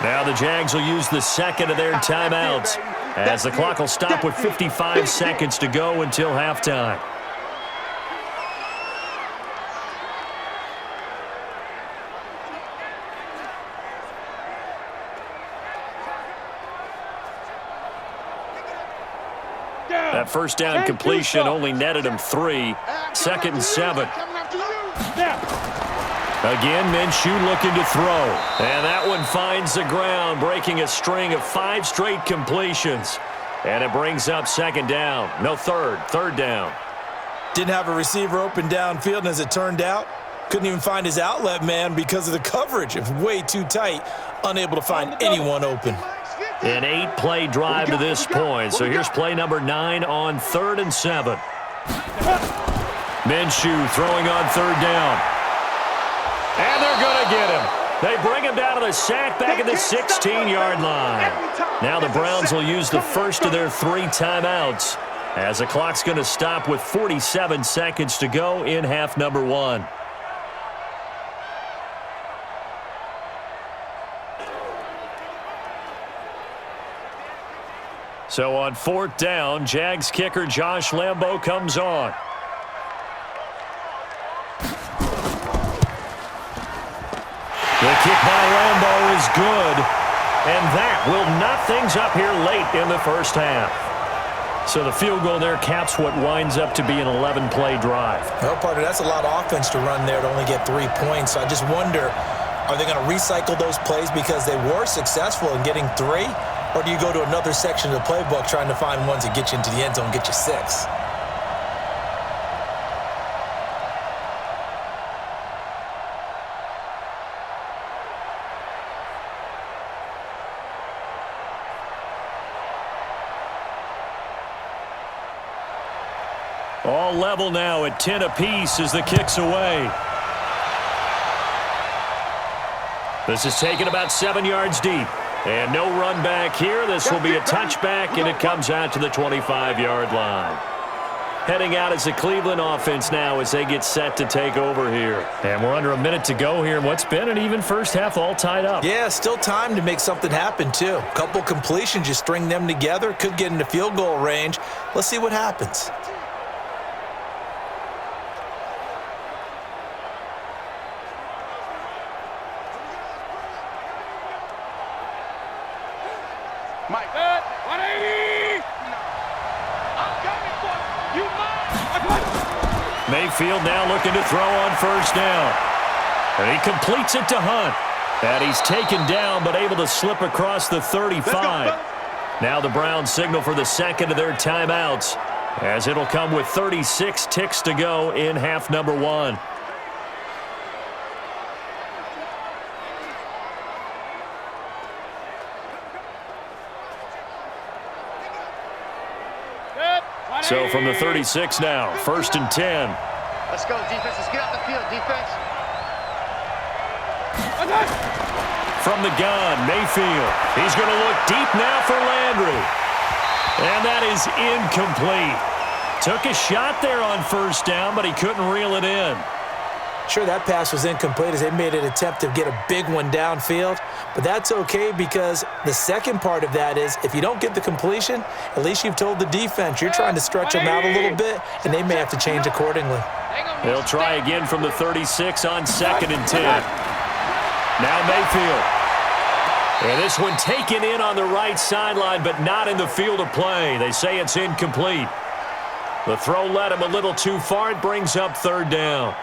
Now the Jags will use the second of their timeouts as the clock will stop with 55 seconds to go until halftime. That first down completion only netted him 3. 2nd and 7. Again, Minshew looking to throw. And that one finds the ground, breaking a string of 5 straight completions. And it brings up 2nd down. No, 3rd down. Didn't have a receiver open downfield, and as it turned out, couldn't even find his outlet man because of the coverage. It was way too tight, unable to find anyone open. An 8-play drive to this point. So here's play number 9 on 3rd and 7. Minshew throwing on 3rd down. And they're going to get him. They bring him down to the sack back at the 16-yard line. Now the Browns will use the first of their 3 timeouts as the clock's going to stop with 47 seconds to go in half number 1. So on 4th down, Jags kicker Josh Lambo comes on. The kick by Lambo is good, and that will knot things up here late in the first half. So the field goal there caps what winds up to be an 11-play drive. Well, partner, that's a lot of offense to run there to only get 3 points. So I just wonder, are they going to recycle those plays because they were successful in getting 3? Or do you go to another section of the playbook trying to find ones that get you into the end zone and get you 6? All level now at 10 apiece as the kick's away. This is taken about 7 yards deep. And no run back here. This will be a touchback, and it comes out to the 25-yard line. Heading out as the Cleveland offense now as they get set to take over here. And we're under a minute to go here in what's been an even first half all tied up. Yeah, still time to make something happen, too. A couple completions, you string them together, could get into field goal range. Let's see what happens. Mike, 180! I'm coming for you. Mayfield now looking to throw on 1st down. And he completes it to Hunt. And he's taken down but able to slip across the 35. Now the Browns signal for the 2nd of their timeouts as it'll come with 36 ticks to go in half number 1. So from the 36 now, 1st and 10. Let's go, defense. Let's get out the field, defense. From the gun, Mayfield. He's going to look deep now for Landry. And that is incomplete. Took a shot there on 1st down, but he couldn't reel it in. Sure, that pass was incomplete as they made an attempt to get a big one downfield. But that's okay because the second part of that is if you don't get the completion, at least you've told the defense you're trying to stretch them out a little bit, and they may have to change accordingly. They'll try again from the 36 on 2nd and 10. Now Mayfield. And this one taken in on the right sideline, but not in the field of play. They say it's incomplete. The throw led him a little too far. It brings up 3rd down.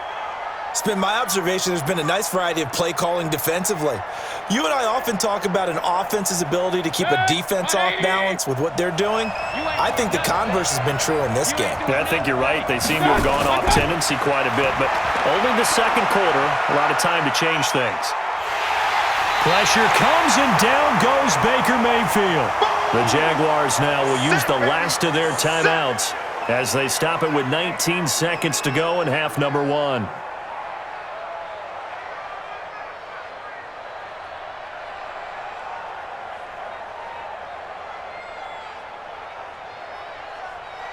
It's been my observation there's been a nice variety of play calling defensively. You and I often talk about an offense's ability to keep a defense off balance with what they're doing. I think the converse has been true in this game. Yeah, I think you're right. They seem to have gone off tendency quite a bit, but only the 2nd quarter, a lot of time to change things. Pressure comes, and down goes Baker Mayfield. The Jaguars now will use the last of their timeouts as they stop it with 19 seconds to go in half number 1.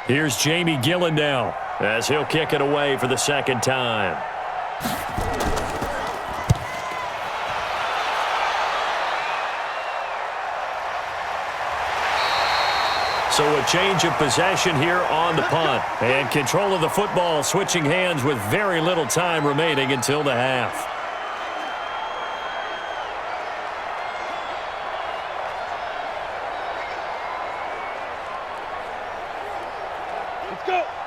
Here's Jamie Gillen now as he'll kick it away for the 2nd time. So a change of possession here on the punt. And control of the football switching hands with very little time remaining until the half.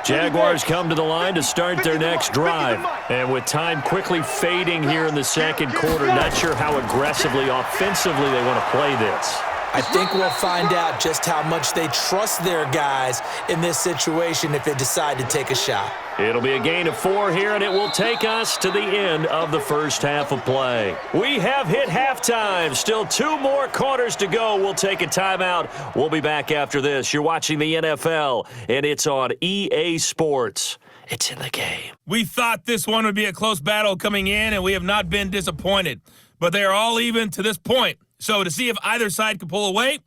Jaguars come to the line to start their next drive. And with time quickly fading here in the second quarter, not sure how aggressively, offensively they want to play this. I think we'll find out just how much they trust their guys in this situation if they decide to take a shot. It'll be a gain of 4 here, and it will take us to the end of the first half of play. We have hit halftime. Still 2 more quarters to go. We'll take a timeout. We'll be back after this. You're watching the NFL, and it's on EA Sports. It's in the game. We thought this one would be a close battle coming in, and we have not been disappointed. But they are all even to this point. So to see if either side can pull away,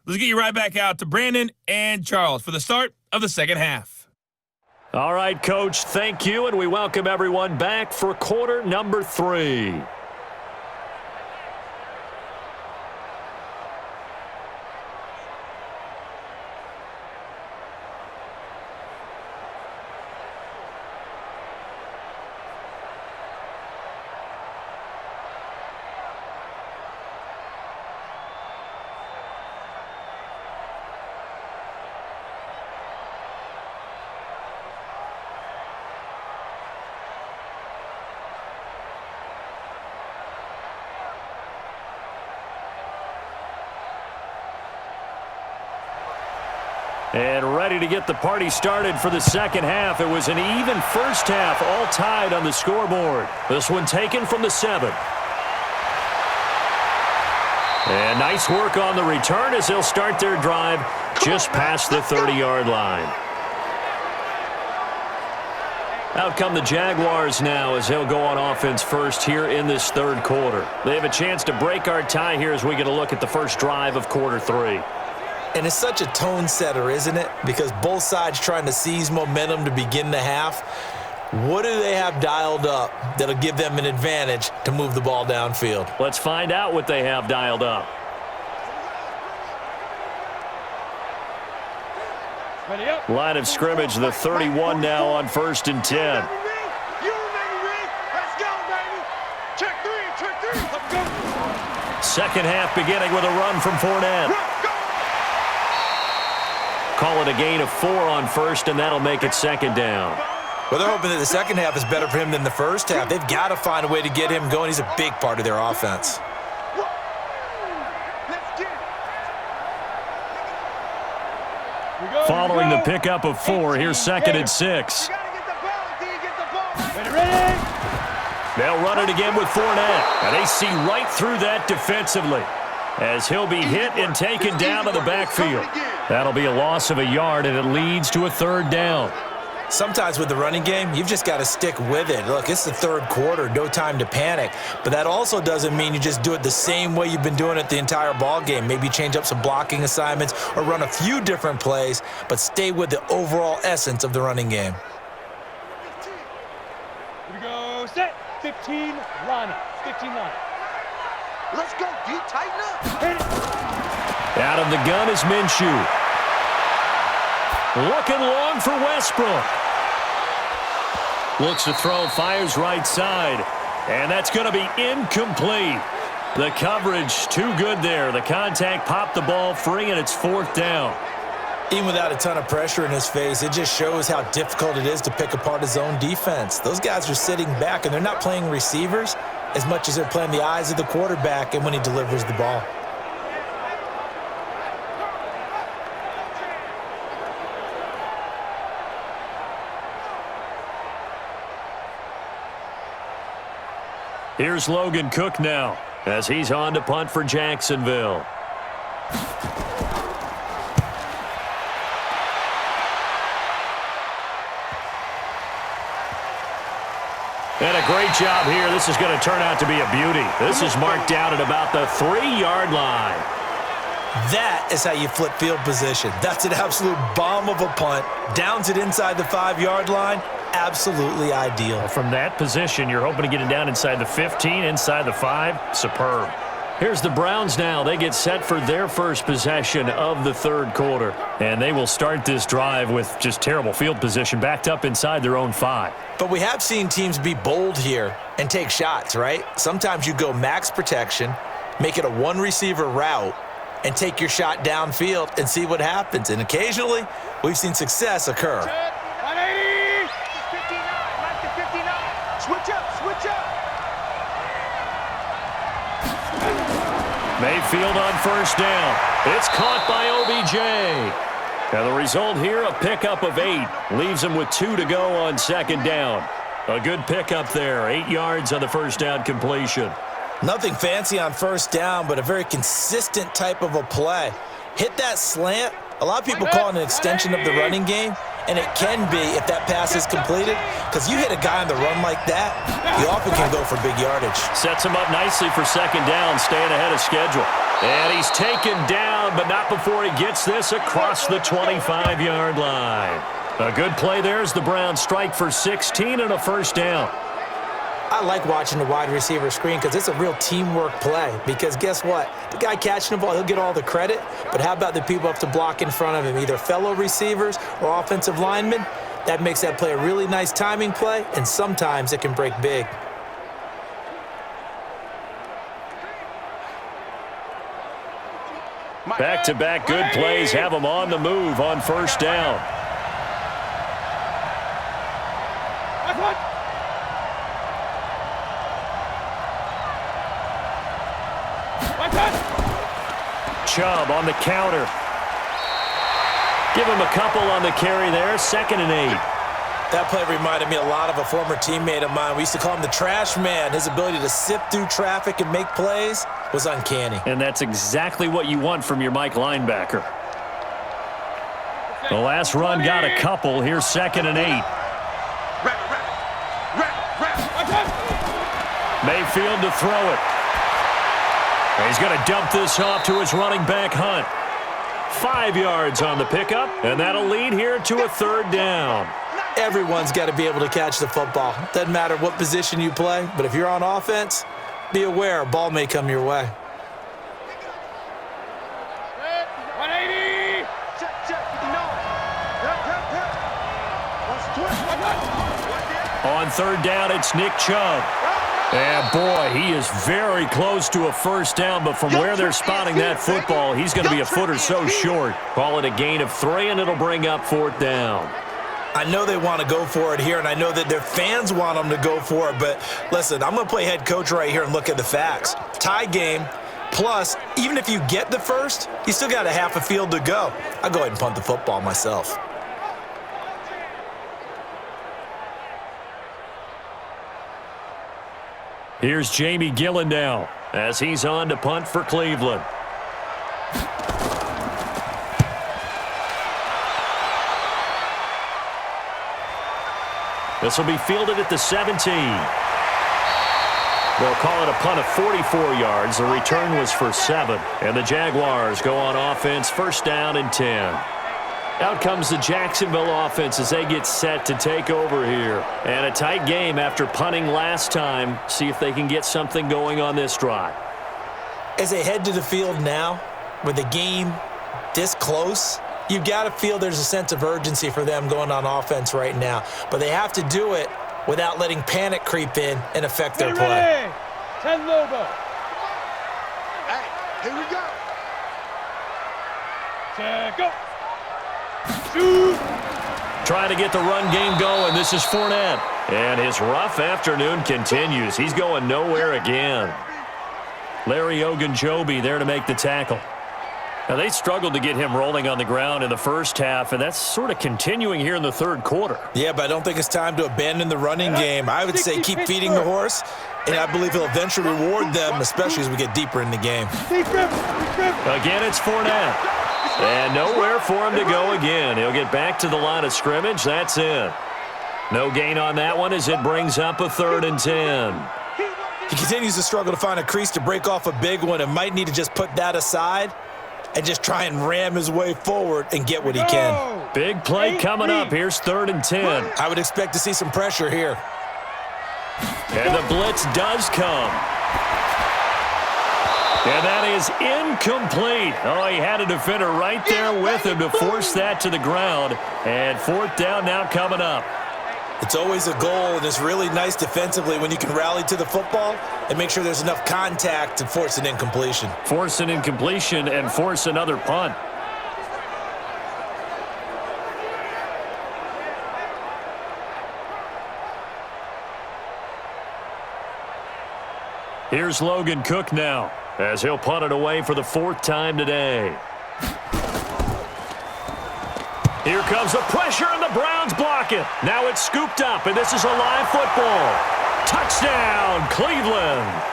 let's get you right back out to Brandon and Charles for the start of the second half. All right, Coach, thank you, and we welcome everyone back for quarter number 3. And ready to get the party started for the second half. It was an even first half, all tied on the scoreboard. This one taken from the 7. And nice work on the return as they'll start their drive just past the 30-yard line. Out come the Jaguars now as they'll go on offense first here in this third quarter. They have a chance to break our tie here as we get a look at the first drive of quarter 3. And it's such a tone setter, isn't it? Because both sides trying to seize momentum to begin the half. What do they have dialed up that'll give them an advantage to move the ball downfield? Let's find out what they have dialed up. Line of scrimmage, the 31 now on 1st and 10. Second half beginning with a run from Fournette. Call it a gain of 4 on 1st, and that'll make it 2nd down. Well, they're hoping that the second half is better for him than the first half. They've got to find a way to get him going. He's a big part of their offense. Following the pickup of 4, here's 2nd and 6. They'll run it again with Fournette, and they see right through that defensively as he'll be hit and taken down to the backfield. That'll be a loss of a yard, and it leads to a 3rd down. Sometimes with the running game, you've just got to stick with it. Look, it's the third quarter, no time to panic. But that also doesn't mean you just do it the same way you've been doing it the entire ball game. Maybe change up some blocking assignments or run a few different plays, but stay with the overall essence of the running game. Here we go, set, 15, line up, 15 line up. Let's go, D, tighten up. Hit it. Out of the gun is Minshew. Looking long for Westbrook. Looks to throw, fires right side. And that's going to be incomplete. The coverage too good there. The contact popped the ball free, and it's 4th down. Even without a ton of pressure in his face, it just shows how difficult it is to pick apart his own defense. Those guys are sitting back, and they're not playing receivers as much as they're playing the eyes of the quarterback and when he delivers the ball. Here's Logan Cook now as he's on to punt for Jacksonville. And a great job here. This is going to turn out to be a beauty. This is marked down at about the 3-yard line. That is how you flip field position. That's an absolute bomb of a punt. Downs it inside the 5-yard line. Absolutely ideal. From that position, you're hoping to get it down inside the 15, inside the 5. Superb. Here's the Browns now. They get set for their first possession of the third quarter. And they will start this drive with just terrible field position, backed up inside their own 5. But we have seen teams be bold here and take shots, right? Sometimes you go max protection, make it a one-receiver route, and take your shot downfield and see what happens. And occasionally, we've seen success occur. Mayfield on first down. It's caught by OBJ. And the result here, a pickup of 8. Leaves him with 2 to go on second down. A good pickup there. 8 yards on the first down completion. Nothing fancy on first down, but a very consistent type of a play. Hit that slant. A lot of people call it an extension of the running game, and it can be if that pass is completed, because you hit a guy on the run like that, you often can go for big yardage. Sets him up nicely for second down, staying ahead of schedule. And he's taken down, but not before he gets this across the 25-yard line. A good play there as the Browns strike for 16 and a first down. I like watching the wide receiver screen because it's a real teamwork play. Because guess what? The guy catching the ball, he'll get all the credit. But how about the people up to block in front of him, either fellow receivers or offensive linemen? That makes that play a really nice timing play, and sometimes it can break big. Back-to-back good plays have him on the move on first down. Chubb on the counter. Give him a couple on the carry there. 2nd and 8. That play reminded me a lot of a former teammate of mine. We used to call him the trash man. His ability to sift through traffic and make plays was uncanny. And that's exactly what you want from your Mike linebacker. The last run got a couple. Here's 2nd and 8. Mayfield to throw it. He's going to dump this off to his running back, Hunt. 5 yards on the pickup, and that'll lead here to a 3rd down. Everyone's got to be able to catch the football. Doesn't matter what position you play, but if you're on offense, be aware a ball may come your way. 180. On 3rd down, it's Nick Chubb. And, boy, he is very close to a first down, but from where they're spotting that football, he's going to be a foot or so short. Call it a gain of 3, and it'll bring up 4th down. I know they want to go for it here, and I know that their fans want them to go for it, but listen, I'm going to play head coach right here and look at the facts. Tie game, plus, even if you get the first, you still got a half a field to go. I'll go ahead and punt the football myself. Here's Jamie Gillen now as he's on to punt for Cleveland. This will be fielded at the 17. They'll call it a punt of 44 yards. The return was for 7. And the Jaguars go on offense, 1st down and 10. Out comes the Jacksonville offense as they get set to take over here. And a tight game after punting last time. See if they can get something going on this drive. As they head to the field now, with the game this close, you've got to feel there's a sense of urgency for them going on offense right now. But they have to do it without letting panic creep in and affect their play. 10 Lobo. Hey, here we go. Set, go. Shoot. Trying to get the run game going. This is Fournette. And his rough afternoon continues. He's going nowhere again. Larry Ogunjobi there to make the tackle. Now, they struggled to get him rolling on the ground in the first half, and that's sort of continuing here in the 3rd quarter. Yeah, but I don't think it's time to abandon the running game. I would say keep feeding the horse, and I believe he'll eventually reward them, especially as we get deeper in the game. Again, it's Fournette. And nowhere for him to go again. He'll get back to the line of scrimmage. That's it. No gain on that one as it brings up a 3rd and 10. He continues to struggle to find a crease to break off a big one and might need to just put that aside and just try and ram his way forward and get what he can. Big play coming up. Here's 3rd and 10. I would expect to see some pressure here. And the blitz does come. And that is incomplete. Oh, he had a defender right there with him to force that to the ground. And 4th down now coming up. It's always a goal, and it's really nice defensively when you can rally to the football and make sure there's enough contact to force an incompletion. Force an incompletion and force another punt. Here's Logan Cook now. as he'll punt it away for the 4th time today. Here comes the pressure, and the Browns block it. Now it's scooped up, and this is a live football. Touchdown, Cleveland.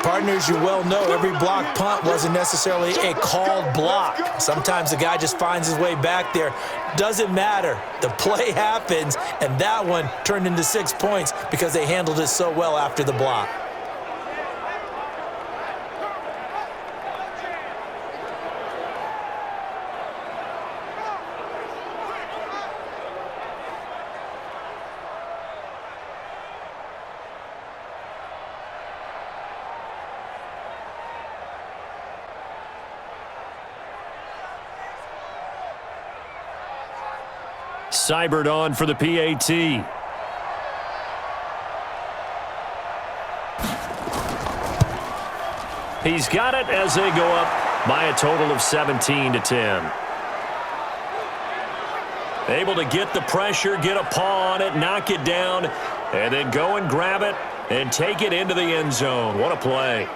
Partners, you well know every block punt wasn't necessarily a called block. Sometimes the guy just finds his way back there. Doesn't matter. The play happens, and that one turned into 6 points because they handled it so well after the block. Seibert on for the PAT. He's got it as they go up by a total of 17-10. Able to get the pressure, get a paw on it, knock it down, and then go and grab it and take it into the end zone. What a play.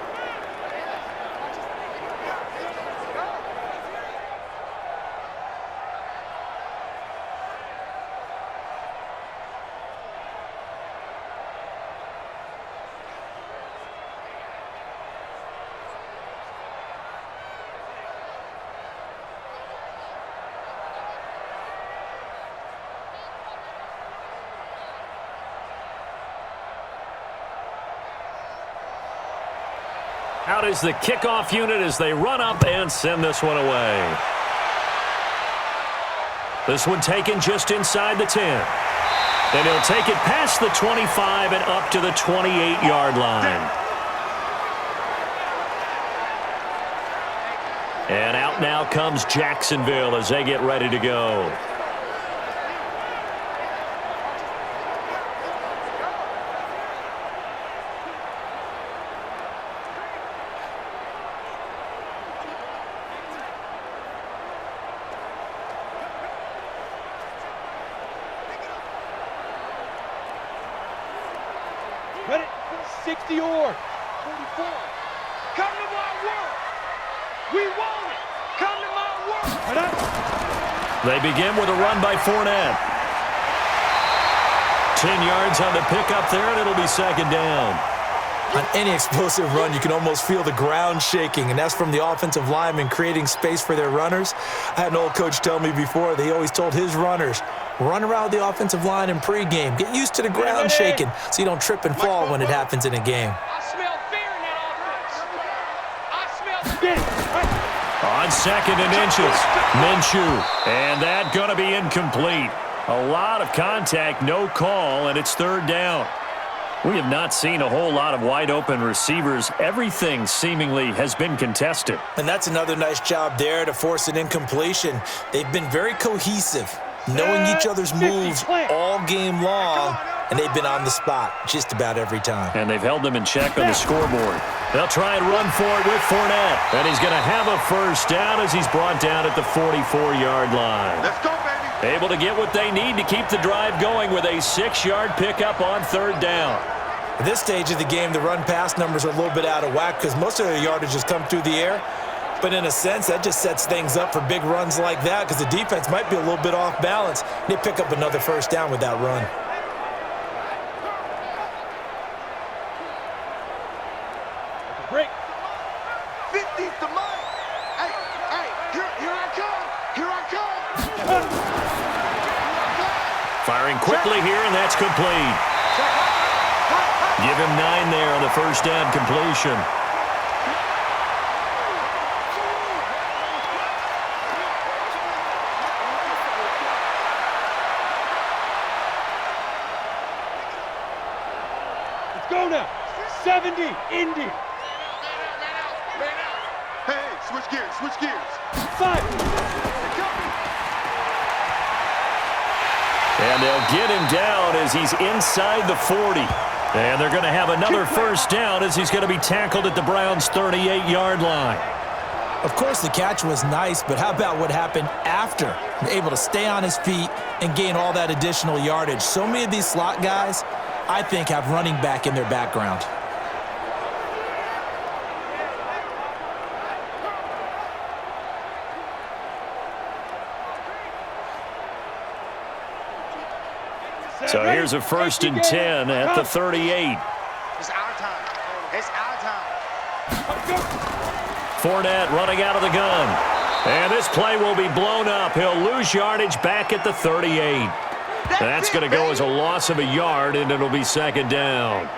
Out is the kickoff unit as they run up and send this one away. This one taken just inside the 10. And he'll take it past the 25 and up to the 28-yard line. And out now comes Jacksonville as they get ready to go. Ready? 60 or 44. Come to my world. We want it. Come to my world. They begin with a run by Fournette. 10 yards on the pickup there, and it'll be 2nd down. On any explosive run, you can almost feel the ground shaking, and that's from the offensive linemen creating space for their runners. I had an old coach tell me before, they always told his runners, run around the offensive line in pregame. Get used to the ground shaking so you don't trip and fall when it happens in a game. I smell fear in that offense. I smell fear. On 2nd and inches, Minshew. And that going to be incomplete. A lot of contact, no call, and it's 3rd down. We have not seen a whole lot of wide-open receivers. Everything seemingly has been contested. And that's another nice job there to force an incompletion. They've been very cohesive, knowing each other's moves all game long, and they've been on the spot just about every time. And they've held them in check on the scoreboard. They'll try and run for it with Fournette. And he's going to have a 1st down as he's brought down at the 44-yard line. Let's go, baby. Able to get what they need to keep the drive going with a 6-yard pickup on 3rd down. At this stage of the game, the run-pass numbers are a little bit out of whack because most of their yardage has come through the air. But in a sense, that just sets things up for big runs like that because the defense might be a little bit off balance. They pick up another 1st down with that run. Break. 50's the money. Hey, here I come. Here I come. Firing quickly here, and that's complete. Give him 9 there on the 1st down completion. Let's go now. 70, Indy. Hey, switch gears, switch gears. 5. And they'll get him down as he's inside the 40. And they're going to have another 1st down as he's going to be tackled at the Browns' 38-yard line. Of course, the catch was nice, but how about what happened after? Able to stay on his feet and gain all that additional yardage. So many of these slot guys, I think, have running back in their background. So here's a 1st and 10 at the 38. It's our time. It's our time. Fournette running out of the gun. And this play will be blown up. He'll lose yardage back at the 38. That's going to go as a loss of a yard, and it'll be 2nd down.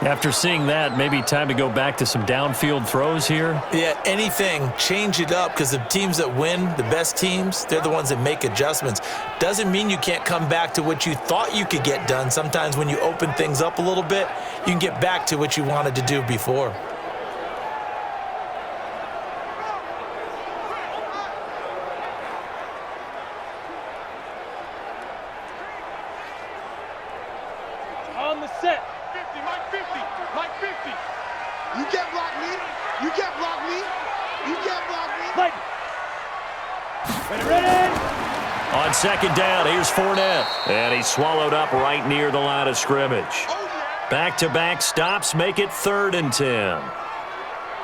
After seeing that, maybe time to go back to some downfield throws here. Yeah, anything. Change it up, because the teams that win, the best teams, they're the ones that make adjustments. Doesn't mean you can't come back to what you thought you could get done. Sometimes when you open things up a little bit, you can get back to what you wanted to do before. On the set. 50, Mike 50, Mike 50. You can't block me. You can't block me. You can't block me. Light. Ready. On 2nd down, here's Fournette. And he's swallowed up right near the line of scrimmage. Oh, yeah. Back-to-back stops make it 3rd and 10.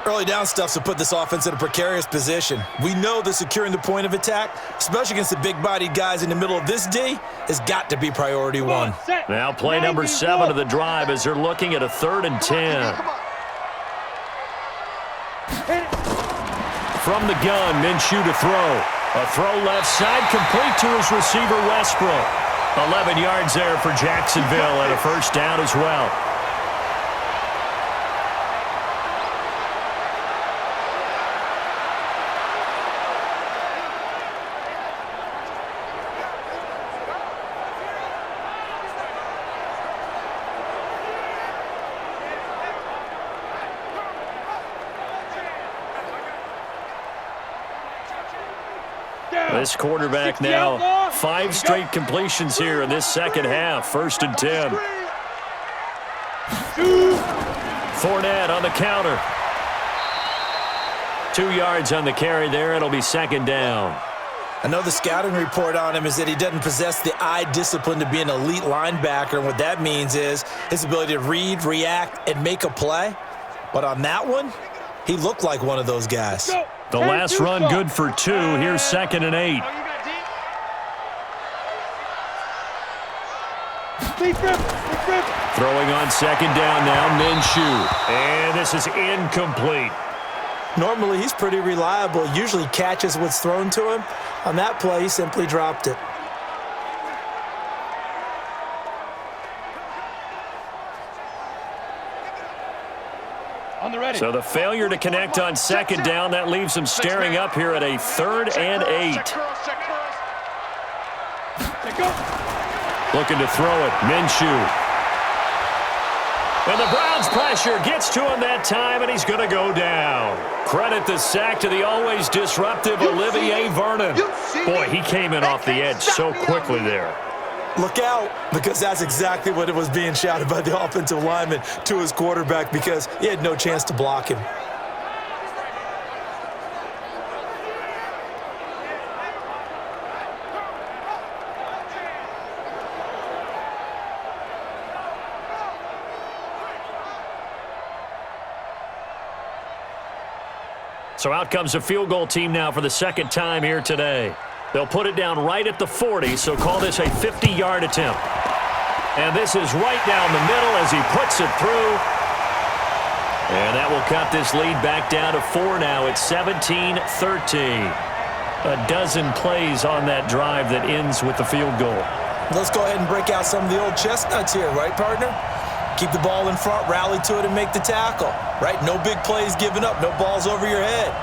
Early down stuff to put this offense in a precarious position. We know that securing the point of attack, especially against the big-bodied guys in the middle of this D, has got to be priority one. Now play number 7 of the drive as they're looking at a 3rd and 10. Come on. From the gun, Minshew to throw. A throw left side, complete to his receiver, Westbrook. 11 yards there for Jacksonville and a 1st down as well. This quarterback now, 5 straight completions here in this 2nd half. 1st and 10. Fournette on the counter. 2 yards on the carry there. It'll be 2nd down. I know the scouting report on him is that he doesn't possess the eye discipline to be an elite linebacker. And what that means is his ability to read, react, and make a play. But on that one, he looked like one of those guys. The last run good for 2. Here's 2nd and 8. Throwing on 2nd down now, Minshew. And this is incomplete. Normally, he's pretty reliable. Usually catches what's thrown to him. On that play, he simply dropped it. So the failure to connect on 2nd down, that leaves him staring up here at a 3rd and 8. Looking to throw it, Minshew. And the Browns pressure gets to him that time, and he's going to go down. Credit the sack to the always disruptive Olivier Vernon. Boy, he came in off the edge so quickly there. Look out, because that's exactly what it was being shouted by the offensive lineman to his quarterback, because he had no chance to block him. So out comes a field goal team now for the 2nd time here today. They'll put it down right at the 40, so call this a 50-yard attempt. And this is right down the middle as he puts it through. And that will cut this lead back down to 4 now. It's 17-13. A dozen plays on that drive that ends with the field goal. Let's go ahead and break out some of the old chestnuts here, right, partner? Keep the ball in front, rally to it, and make the tackle, right? No big plays given up, no balls over your head.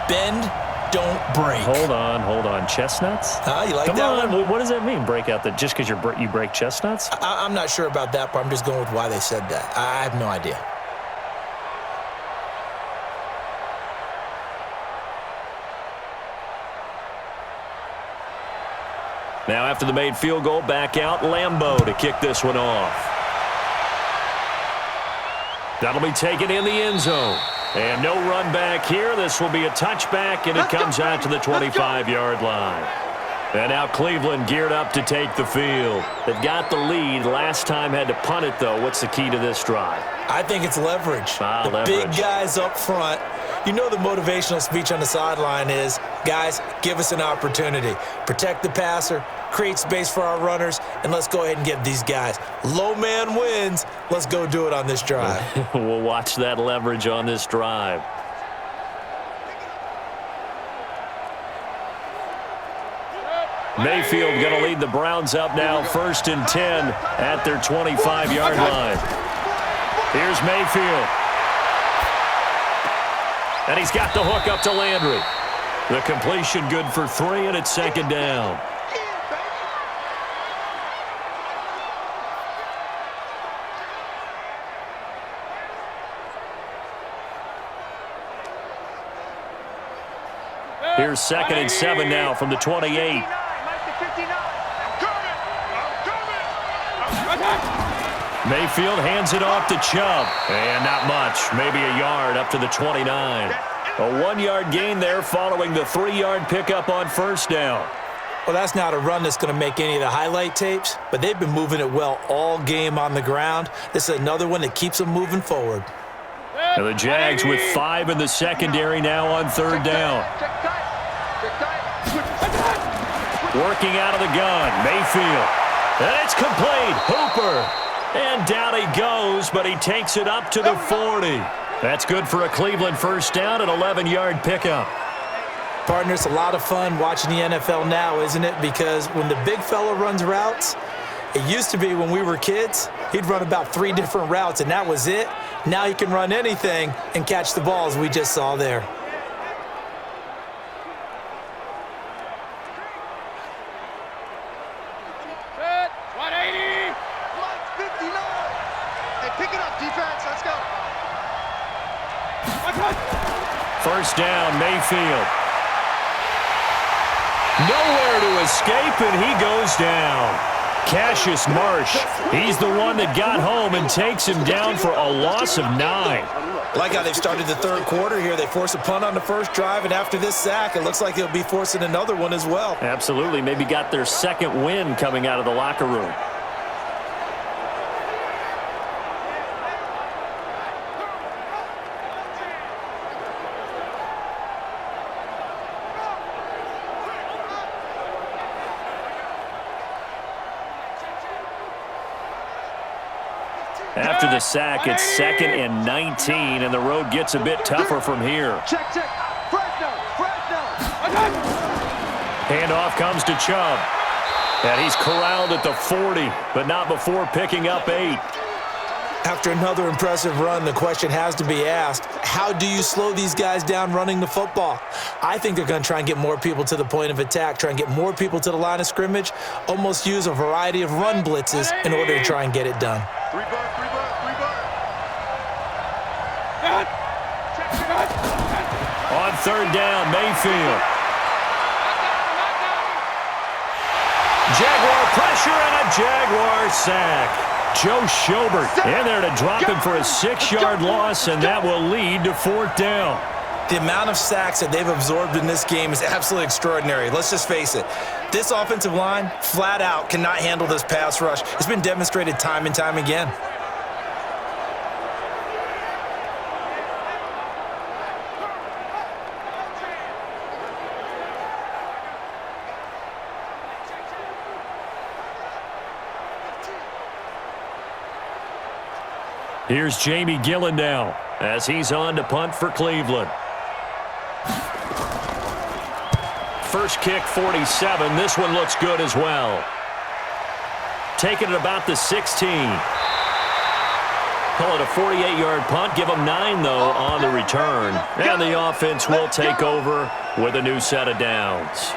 Bend, don't break. Hold on. Chestnuts? You like Come that on. one? What does that mean, break out? That just because you break chestnuts? I'm not sure about that, but I'm just going with why they said that. I have no idea. Now after the made field goal, back out Lambeau to kick this one off. That'll be taken in the end zone. And no run back here. This will be a touchback, and it comes out to the 25-yard line. And now Cleveland geared up to take the field. They've got the lead. Last time had to punt it, though. What's the key to this drive? I think it's leverage. The leverage. Big guys up front. You know the motivational speech on the sideline is, guys, give us an opportunity. Protect the passer, create space for our runners, and let's go ahead and get these guys. Low man wins. Let's go do it on this drive. We'll watch that leverage on this drive. Mayfield going to lead the Browns up now, 1st and 10 at their 25-yard line. Here's Mayfield. And he's got the hook up to Landry. The completion good for 3, and it's 2nd down. Here's 2nd and 7 now from the 28. Mayfield hands it off to Chubb. And not much, maybe a yard up to the 29. A 1-yard gain there following the 3-yard pickup on 1st down. Well, that's not a run that's going to make any of the highlight tapes, but they've been moving it well all game on the ground. This is another one that keeps them moving forward. And the Jags with 5 in the secondary now on 3rd down. Working out of the gun, Mayfield. And it's complete. Hooper. And down he goes, but he takes it up to the 40. That's good for a Cleveland 1st down, an 11-yard pickup. Partner, it's a lot of fun watching the NFL now, isn't it? Because when the big fella runs routes, it used to be when we were kids, he'd run about 3 different routes, and that was it. Now he can run anything and catch the balls we just saw there. First down, Mayfield. Nowhere to escape, and he goes down. Cassius Marsh, he's the one that got home and takes him down for a loss of 9. Like how they've started the 3rd quarter here. They force a punt on the 1st drive, and after this sack, it looks like they'll be forcing another one as well. Absolutely. Maybe got their 2nd win coming out of the locker room. After the sack, it's 2nd and 19, and the road gets a bit tougher from here. Handoff comes to Chubb. And he's corralled at the 40, but not before picking up 8. After another impressive run, the question has to be asked, how do you slow these guys down running the football? I think they're going to try and get more people to the point of attack, try and get more people to the line of scrimmage, almost use a variety of run blitzes in order to try and get it done. On 3rd down, Mayfield. Jaguar pressure and a Jaguar sack. Joe Schobert in there to drop him for a 6-yard loss, and that will lead to 4th down. The amount of sacks that they've absorbed in this game is absolutely extraordinary. Let's just face it. This offensive line, flat out, cannot handle this pass rush. It's been demonstrated time and time again. Here's Jamie Gillen now as he's on to punt for Cleveland. First kick, 47. This one looks good as well. Taking it about the 16. Call it a 48-yard punt. Give them 9, though, on the return. And the offense will take over with a new set of downs.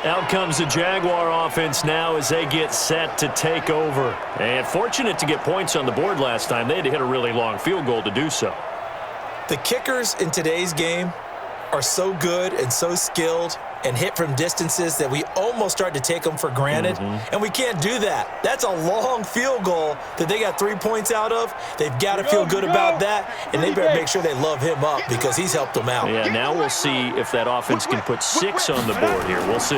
Out comes the Jaguar offense now as they get set to take over. And fortunate to get points on the board last time. They had to hit a really long field goal to do so. The kickers in today's game are so good and so skilled and hit from distances that we almost start to take them for granted. And we can't do that. That's a long field goal that they got 3 points out of. They've got to feel good about that, and they better make sure they love him up because he's helped them out. Yeah, now we'll see if that offense can put 6 on the board here. We'll see.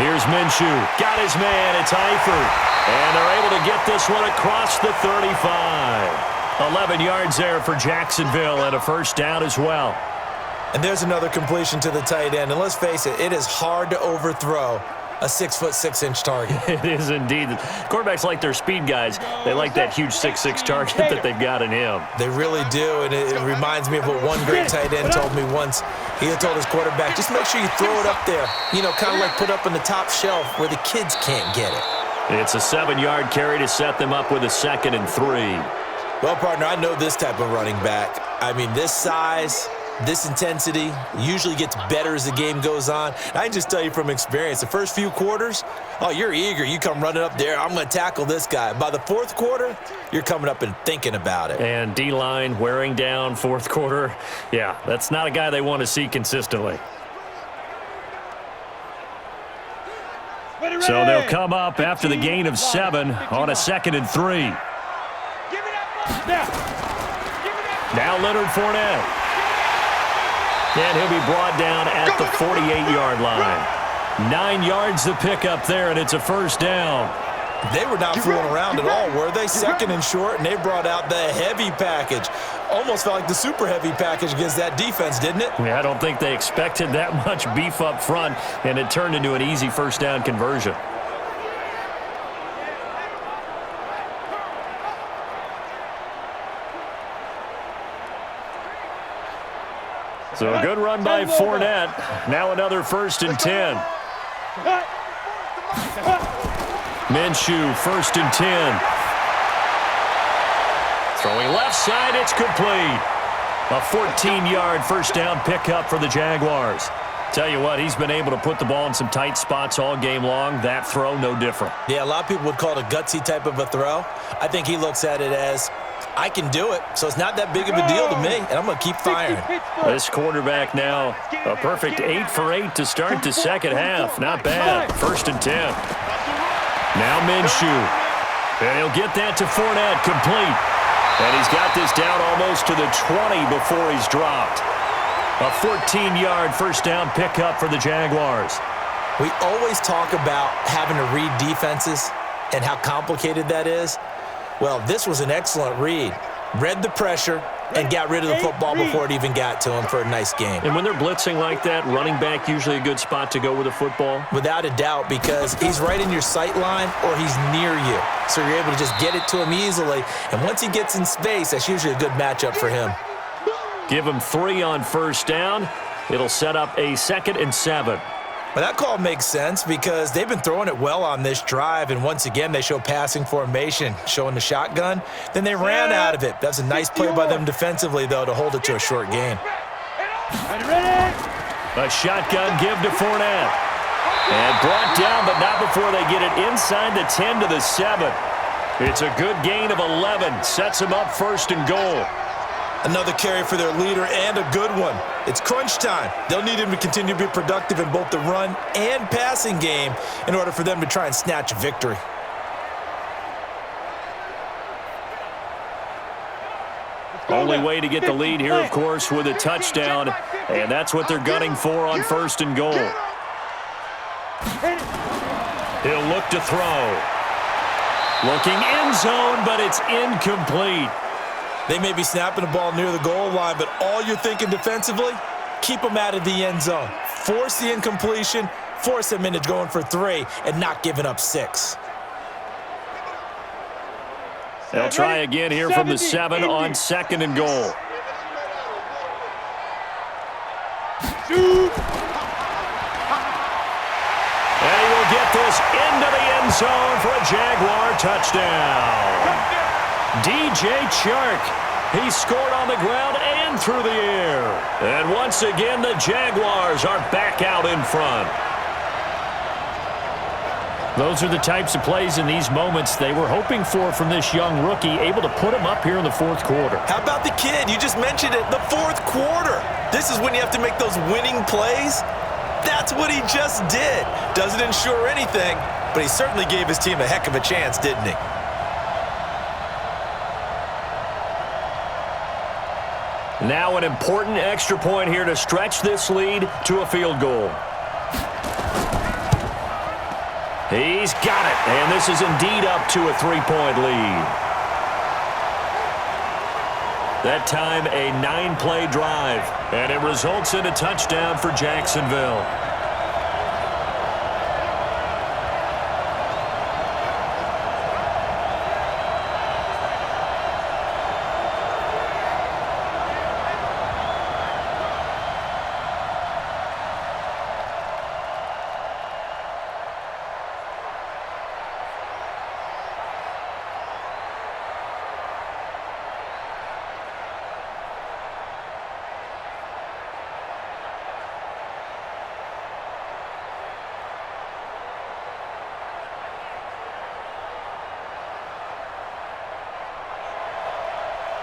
Here's Minshew. Got his man. It's Eifert. And they're able to get this one across the 35. 11 yards there for Jacksonville and a first down as well. And there's another completion to the tight end. And let's face it, it is hard to overthrow a 6'6" target. It is indeed. Quarterbacks like their speed guys. They like that huge 6'6" target that they've got in him. They really do, and it reminds me of what one great tight end told me once. He had told his quarterback, just make sure you throw it up there, you know, kind of like put up on the top shelf where the kids can't get it. It's a 7-yard carry to set them up with a 2nd and 3. Well, partner, I know this type of running back. I mean, this size, this intensity usually gets better as the game goes on. I can just tell you from experience, the first few quarters, oh, you're eager. You come running up there, I'm going to tackle this guy. By the fourth quarter, you're coming up and thinking about it. And D-line wearing down fourth quarter. Yeah, that's not a guy they want to see consistently. So they'll come up after the gain of 7 on a 2nd and 3. Now Leonard Fournette. And he'll be brought down at the 48-yard line. 9 yards to pick up there, and it's a first down. They were not fooling around at all, were they? 2nd and short, and they brought out the heavy package. Almost felt like the super heavy package against that defense, didn't it? Yeah, I don't think they expected that much beef up front, and it turned into an easy first down conversion. So a good run by Fournette. Now another 1st and 10. Minshew, 1st and 10. Throwing left side, it's complete. A 14-yard first down pickup for the Jaguars. Tell you what, he's been able to put the ball in some tight spots all game long. That throw, no different. Yeah, a lot of people would call it a gutsy type of a throw. I think he looks at it as, I can do it, so it's not that big of a deal to me, and I'm going to keep firing. This quarterback now, a perfect 8 for 8 to start the second half. Not bad. 1st and 10. Now Minshew. And he'll get that to Fournette, complete. And he's got this down almost to the 20 before he's dropped. A 14-yard first down pickup for the Jaguars. We always talk about having to read defenses and how complicated that is. Well, this was an excellent read. Read the pressure and got rid of the football before it even got to him for a nice game. And when they're blitzing like that, running back usually a good spot to go with the football? Without a doubt, because he's right in your sight line or he's near you. So you're able to just get it to him easily. And once he gets in space, that's usually a good matchup for him. Give him 3 on first down. It'll set up a 2nd and 7. Well, that call makes sense because they've been throwing it well on this drive, and once again, they show passing formation, showing the shotgun. Then they ran out of it. That's a nice play by them defensively, though, to hold it to a short gain. A shotgun give to Fournette. And brought down, but not before they get it inside the 10 to the 7. It's a good gain of 11. Sets them up 1st and goal. Another carry for their leader and a good one. It's crunch time. They'll need him to continue to be productive in both the run and passing game in order for them to try and snatch a victory. Only way to get the lead here, of course, with a touchdown. And that's what they're gunning for on 1st and goal. He'll look to throw. Looking end zone, but it's incomplete. They may be snapping the ball near the goal line, but all you're thinking defensively, keep them out of the end zone. Force the incompletion, force them into going for 3, and not giving up 6. They'll try again here from the 7 on 2nd and goal. And he will get this into the end zone for a Jaguar touchdown. DJ Chark, he scored on the ground and through the air. And once again, the Jaguars are back out in front. Those are the types of plays in these moments they were hoping for from this young rookie, able to put him up here in the 4th quarter. How about the kid? You just mentioned it, the 4th quarter. This is when you have to make those winning plays. That's what he just did. Doesn't ensure anything, but he certainly gave his team a heck of a chance, didn't he? Now an important extra point here to stretch this lead to a field goal. He's got it, and this is indeed up to a 3-point lead. That time, a 9-play drive, and it results in a touchdown for Jacksonville.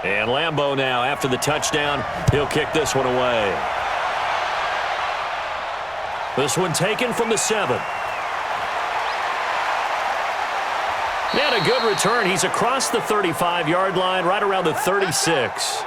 And Lambeau now, after the touchdown, he'll kick this one away. This one taken from the 7. And a good return. He's across the 35-yard line, right around the 36.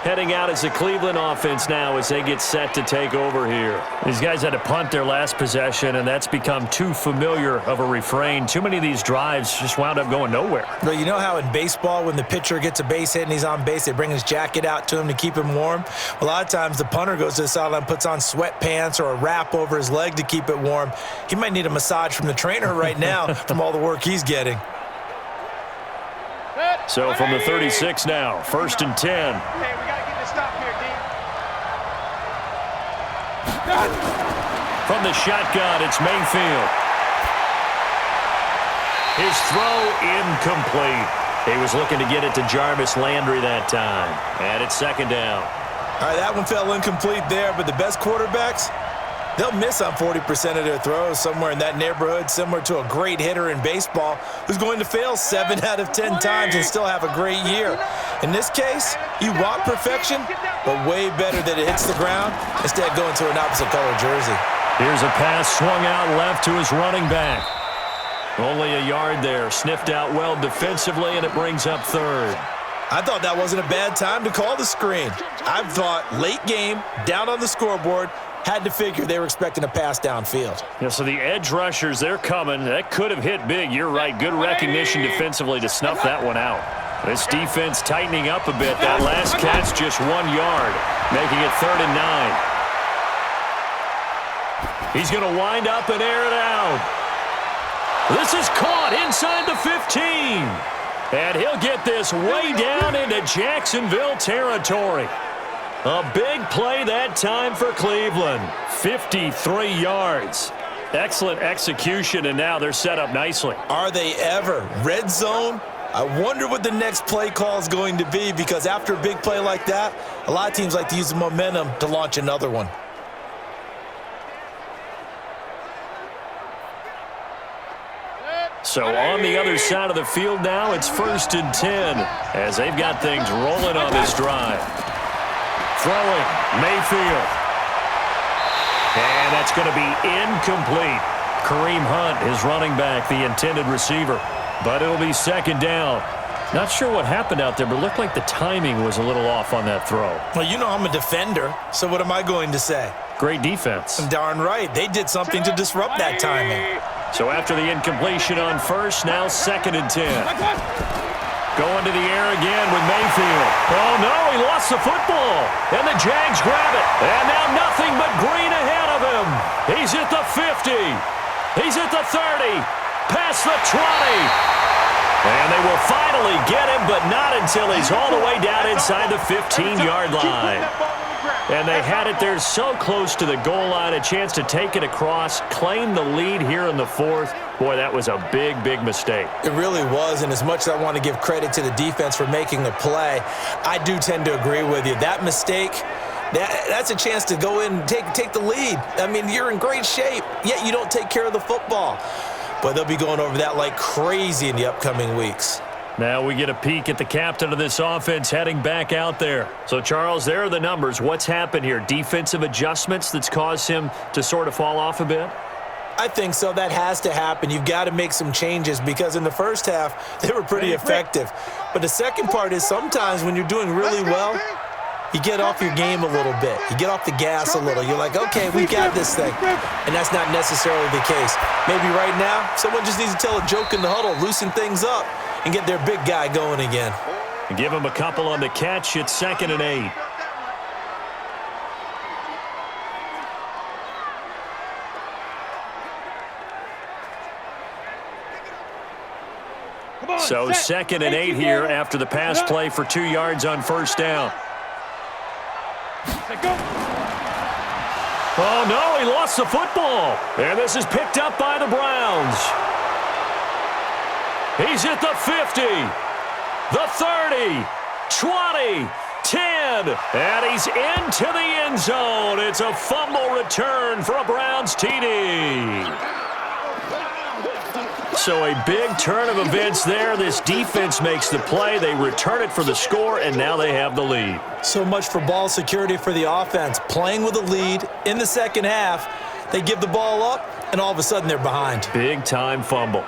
Heading out as the Cleveland offense now as they get set to take over here. These guys had to punt their last possession, and that's become too familiar of a refrain. Too many of these drives just wound up going nowhere. Well, you know how in baseball when the pitcher gets a base hit and he's on base, they bring his jacket out to him to keep him warm? A lot of times the punter goes to the sideline, puts on sweatpants or a wrap over his leg to keep it warm. He might need a massage from the trainer right now from all the work he's getting. So from the 36 now, 1st and 10. Hey, we got to get this stop here, D. From the shotgun, it's Mayfield. His throw incomplete. He was looking to get it to Jarvis Landry that time. And it's 2nd down. All right, that one fell incomplete there, but the best quarterbacks, they'll miss on 40% of their throws, somewhere in that neighborhood, similar to a great hitter in baseball who's going to fail 7 out of 10 times and still have a great year. In this case, you want perfection, but way better that it hits the ground instead of going to an opposite color jersey. Here's a pass swung out left to his running back. Only a yard there, sniffed out well defensively, and it brings up 3rd. I thought that wasn't a bad time to call the screen. I thought late game, down on the scoreboard, had to figure they were expecting a pass downfield. Yeah, so the edge rushers, they're coming. That could have hit big. You're right. Good recognition defensively to snuff that one out. This defense tightening up a bit. That last catch just 1 yard, making it 3rd and 9. He's going to wind up and air it out. This is caught inside the 15. And he'll get this way down into Jacksonville territory. A big play that time for Cleveland. 53 yards. Excellent execution, and now they're set up nicely. Are they ever? Red zone? I wonder what the next play call is going to be, because after a big play like that, a lot of teams like to use the momentum to launch another one. So on the other side of the field now, it's 1st and 10 as they've got things rolling on this drive. Throwing, Mayfield. And that's going to be incomplete. Kareem Hunt, his running back, the intended receiver. But it'll be 2nd down. Not sure what happened out there, but it looked like the timing was a little off on that throw. Well, you know I'm a defender, so what am I going to say? Great defense. Darn right. They did something to disrupt that timing. So after the incompletion on 1st, now 2nd and 10. Going to the air again with Mayfield. Oh, no, he lost the football. And the Jags grab it. And now nothing but green ahead of him. He's at the 50. He's at the 30. Past the 20. And they will finally get him, but not until he's all the way down inside the 15-yard line. And they had it there so close to the goal line, a chance to take it across, claim the lead here in the 4th. Boy, that was a big, big mistake. It really was, and as much as I want to give credit to the defense for making the play, I do tend to agree with you. That mistake, that's a chance to go in and take the lead. I mean, you're in great shape, yet you don't take care of the football. But they'll be going over that like crazy in the upcoming weeks. Now we get a peek at the captain of this offense heading back out there. So, Charles, there are the numbers. What's happened here? Defensive adjustments that's caused him to sort of fall off a bit? I think so. That has to happen. You've got to make some changes because in the first half, they were pretty effective. But the second part is sometimes when you're doing really well, You get off your game a little bit. You get off the gas a little. You're like, okay, we got this thing. And that's not necessarily the case. Maybe right now, someone just needs to tell a joke in the huddle, loosen things up, and get their big guy going again. Give him a couple on the catch. It's 2nd and 8. So 2nd and 8 here after the pass play for 2 yards on 1st down. Oh, no, he lost the football. And this is picked up by the Browns. He's at the 50, the 30, 20, 10, and he's into the end zone. It's a fumble return for a Browns TD. So a big turn of events there. This defense makes the play. They return it for the score, and now they have the lead. So much for ball security for the offense. Playing with a lead in the second half, they give the ball up, and all of a sudden they're behind. Big-time fumble.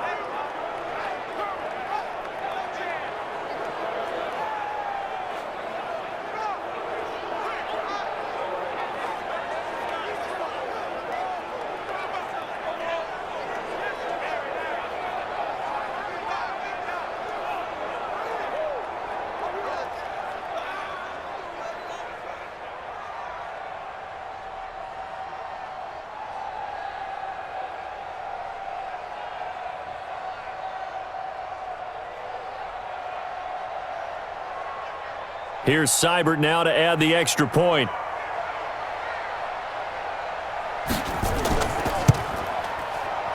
Here's Seibert now to add the extra point.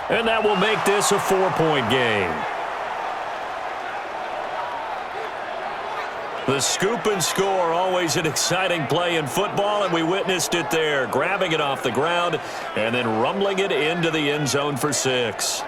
And that will make this a 4-point game. The scoop and score, always an exciting play in football, and we witnessed it there, grabbing it off the ground and then rumbling it into the end zone for 6.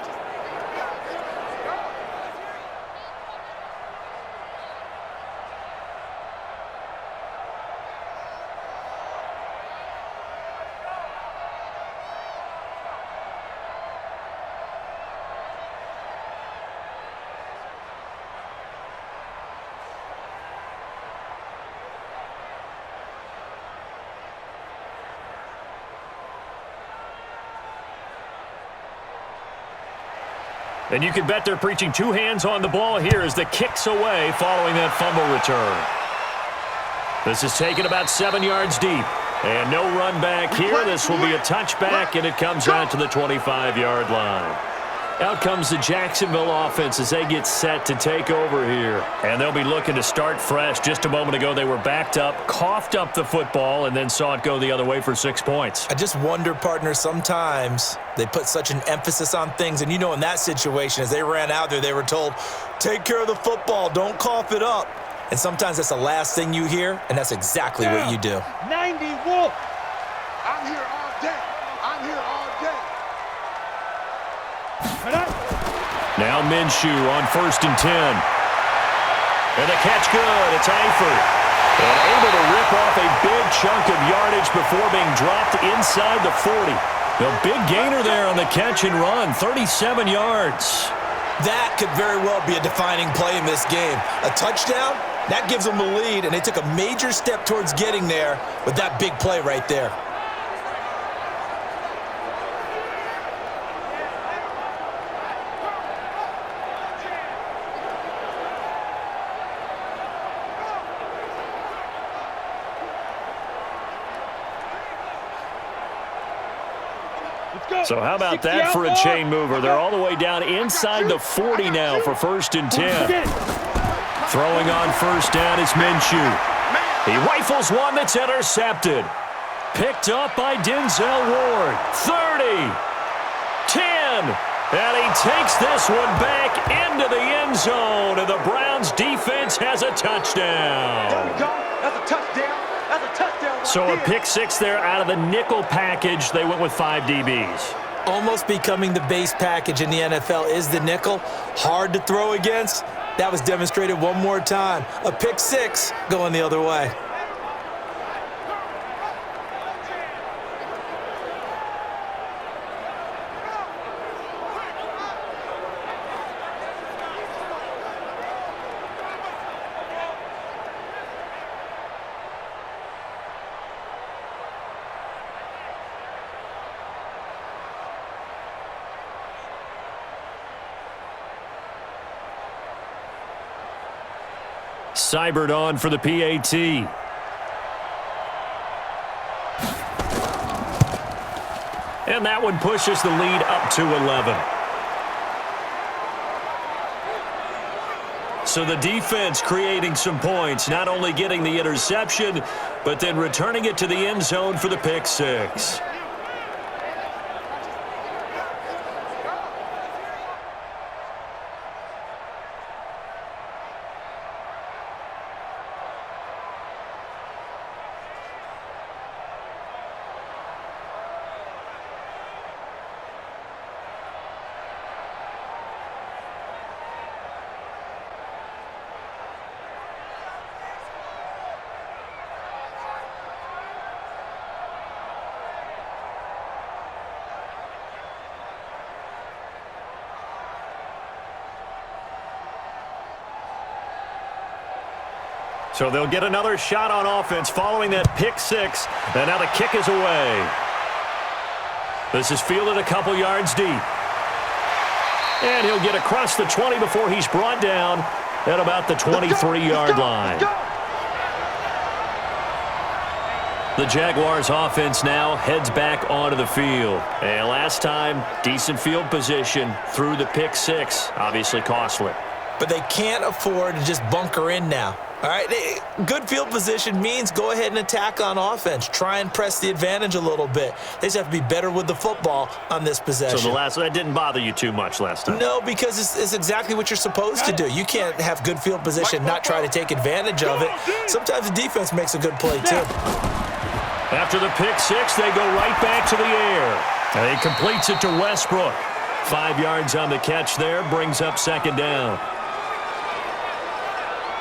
And you can bet they're preaching 2 hands on the ball here as the kick's away following that fumble return. This is taken about 7 yards deep. And no run back here. This will be a touchback, and it comes out to the 25-yard line. Out comes the Jacksonville offense as they get set to take over here. And they'll be looking to start fresh. Just a moment ago, they were backed up, coughed up the football, and then saw it go the other way for 6 points. I just wonder, partner, sometimes they put such an emphasis on things. And, you know, in that situation, as they ran out there, they were told, take care of the football, don't cough it up. And sometimes that's the last thing you hear, and that's exactly what you do. 90 Wolf. I'm here all day. I'm here all day. Now Minshew on 1st and 10. And the catch good. It's Eifert. And able to rip off a big chunk of yardage before being dropped inside the 40. The big gainer there on the catch and run, 37 yards. That could very well be a defining play in this game. A touchdown, that gives them the lead, and they took a major step towards getting there with that big play right there. So how about that for a chain mover? They're all the way down inside the 40 now for 1st and 10. Throwing on 1st down is Minshew. He rifles one that's intercepted. Picked up by Denzel Ward. 30, 10, and he takes this one back into the end zone, and the Browns defense has a touchdown. There we go. That's a touchdown. That's a touchdown. So a pick 6 there out of the nickel package. They went with 5 DBs. Almost becoming the base package in the NFL is the nickel. Hard to throw against. That was demonstrated one more time. A pick 6 going the other way. Seibert on for the PAT. And that one pushes the lead up to 11. So the defense creating some points, not only getting the interception, but then returning it to the end zone for the pick six. So they'll get another shot on offense following that pick six. And now the kick is away. This is fielded a couple yards deep. And he'll get across the 20 before he's brought down at about the 23-yard line. The Jaguars offense now heads back onto the field. And last time, decent field position through the pick six. Obviously costly. But they can't afford to just bunker in now. All right, good field position means go ahead and attack on offense. Try and press the advantage a little bit. They just have to be better with the football on this possession. So that didn't bother you too much last time? No, because it's exactly what you're supposed to do. You can't have good field position, not try to take advantage of it. Sometimes the defense makes a good play, too. After the pick six, they go right back to the air. And he completes it to Westbrook. 5 yards on the catch there, brings up second down.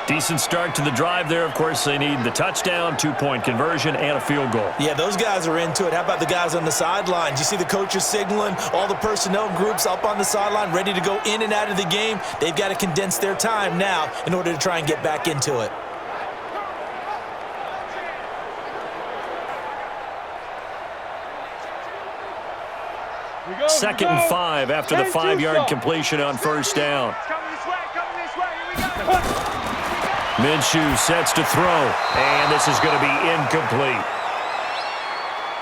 Decent start to the drive there. Of course, they need the touchdown, 2-point conversion, and a field goal. Yeah, those guys are into it. How about the guys on the sidelines? You see the coaches signaling, all the personnel groups up on the sideline ready to go in and out of the game. They've got to condense their time now in order to try and get back into it. Second and 5 after the 5-yard completion on first down. Minshew sets to throw, and this is going to be incomplete.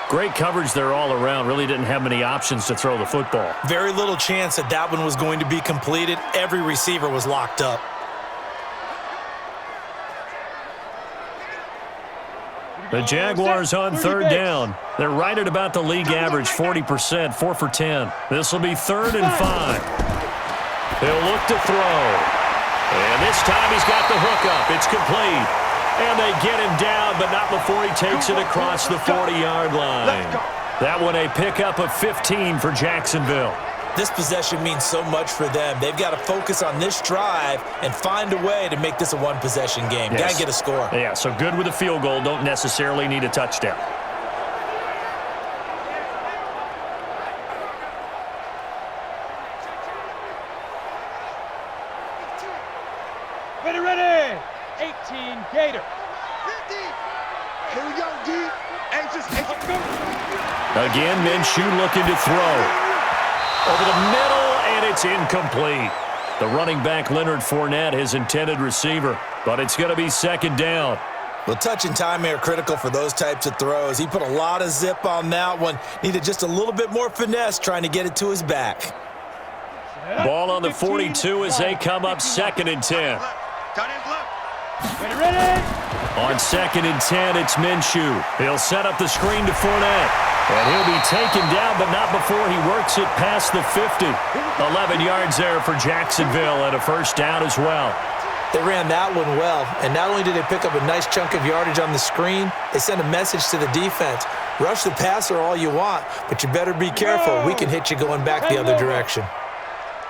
Great coverage there all around. Really didn't have many options to throw the football. Very little chance that one was going to be completed. Every receiver was locked up. The Jaguars on third down. They're right at about the league average, 40%, 4 for 10. This will be 3rd and 5. He'll look to throw. And this time he's got the hook up. It's complete. And they get him down, but not before he takes it across the 40-yard line. That one a pickup of 15 for Jacksonville. This possession means so much for them. They've got to focus on this drive and find a way to make this a one-possession game. Yes. Got to get a score. Yeah, so good with a field goal. Don't necessarily need a touchdown. Ready. 18 Gator. 50. Here we go, D. Again, Minshew looking to throw. Over the middle, and it's incomplete. The running back, Leonard Fournette, his intended receiver, but it's going to be second down. Well, touch and timing are critical for those types of throws. He put a lot of zip on that one. Needed just a little bit more finesse trying to get it to his back. Ball on the 42 as they come up 2nd and 10. Ready. On 2nd and 10, it's Minshew. He'll set up the screen to Fournette. And he'll be taken down, but not before he works it past the 50. 11 yards there for Jacksonville and a first down as well. They ran that one well, and not only did they pick up a nice chunk of yardage on the screen, they sent a message to the defense. Rush the passer all you want, but you better be careful. We can hit you going back the other direction.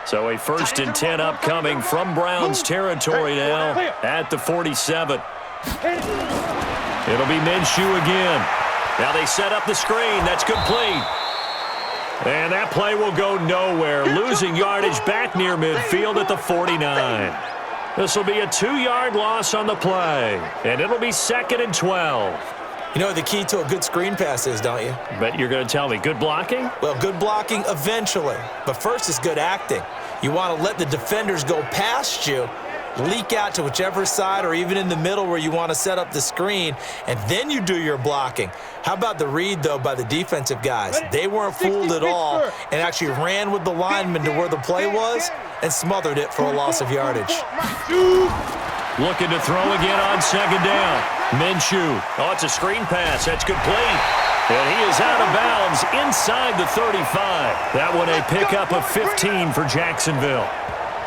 So a 1st and 10 upcoming from Browns territory now at the 47. It'll be Minshew again. Now they set up the screen. That's complete. And that play will go nowhere. Losing yardage back near midfield at the 49. This will be a 2-yard loss on the play. And it'll be 2nd and 12. You know what the key to a good screen pass is, don't you? Bet you're going to tell me. Good blocking? Well, good blocking eventually. But first is good acting. You want to let the defenders go past you. leak out to whichever side or even in the middle where you want to set up the screen, and then you do your blocking. How about the read, though, by the defensive guys? They weren't fooled at all and actually ran with the lineman to where the play was and smothered it for a loss of yardage. Looking to throw again on second down. Minshew. Oh, it's a screen pass. That's complete. And he is out of bounds inside the 35. That one a pickup of 15 for Jacksonville.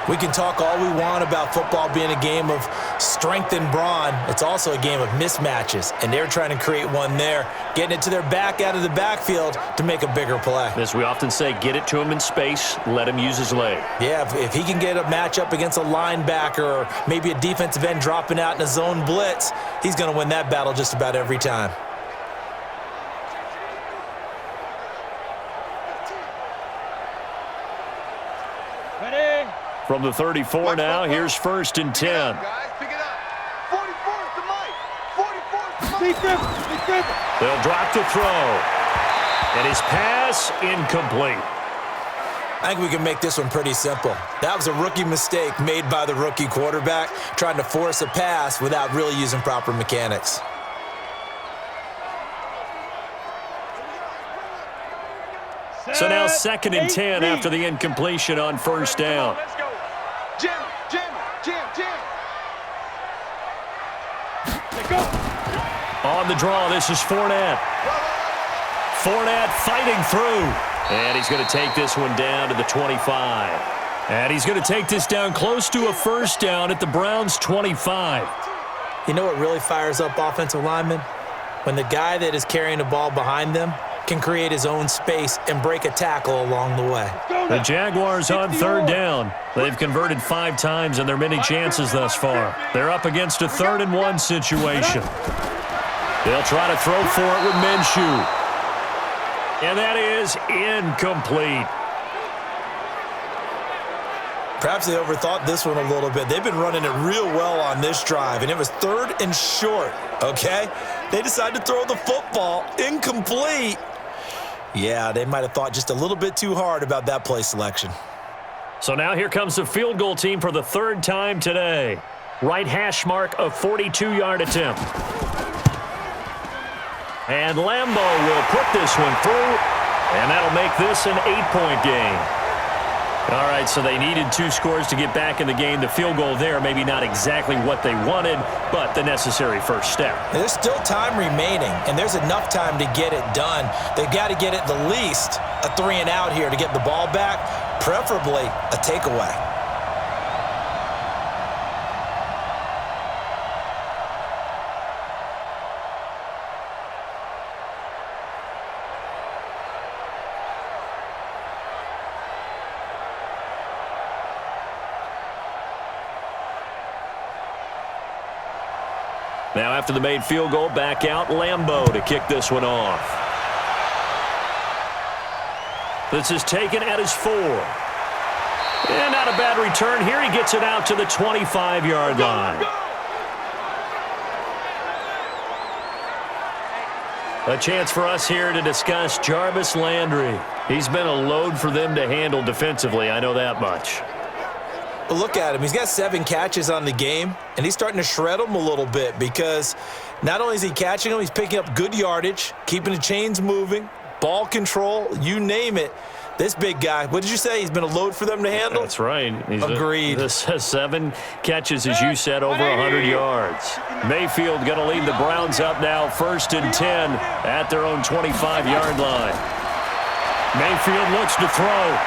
We can talk all we want about football being a game of strength and brawn. It's also a game of mismatches, and they're trying to create one there, getting it to their back out of the backfield to make a bigger play. As we often say, get it to him in space, let him use his leg. Yeah, if he can get a matchup against a linebacker or maybe a defensive end dropping out in a zone blitz, he's going to win that battle just about every time. From the 34 now, here's 1st and 10. They'll drop the throw. And his pass incomplete. I think we can make this one pretty simple. That was a rookie mistake made by the rookie quarterback, trying to force a pass without really using proper mechanics. So now 2nd and 10 after the incompletion on 1st down. On the draw, this is Fournette. Fournette fighting through. And he's going to take this one down to the 25. And he's going to take this down close to a 1st down at the Browns' 25. You know what really fires up offensive linemen? When the guy that is carrying the ball behind them can create his own space and break a tackle along the way. The Jaguars on 3rd down. They've converted 5 times in their many chances thus far. They're up against a 3rd and 1 situation. They'll try to throw for it with Minshew. And that is incomplete. Perhaps they overthought this one a little bit. They've been running it real well on this drive, and it was 3rd and short, okay? They decided to throw the football incomplete. Yeah, they might have thought just a little bit too hard about that play selection. So now here comes the field goal team for the 3rd time today. Right hash mark of 42-yard attempt. And Lambeau will put this one through, and that'll make this an 8-point game. All right, so they needed 2 scores to get back in the game. The field goal there, maybe not exactly what they wanted, but the necessary first step. There's still time remaining, and there's enough time to get it done. They've got to get at the least a 3-and-out here to get the ball back, preferably a takeaway. Now after the made field goal, back out Lambeau to kick this one off. This is taken at his 4. And not a bad return here. He gets it out to the 25-yard line. A chance for us here to discuss Jarvis Landry. He's been a load for them to handle defensively, I know that much. But look at him. He's got 7 catches on the game, and he's starting to shred them a little bit because not only is he catching them, he's picking up good yardage, keeping the chains moving, ball control, you name it. This big guy, what did you say? He's been a load for them to handle? That's right. Agreed. This has 7 catches, as you said, over 100 yards. Mayfield going to lead the Browns up now, 1st and 10 at their own 25-yard line. Mayfield looks to throw.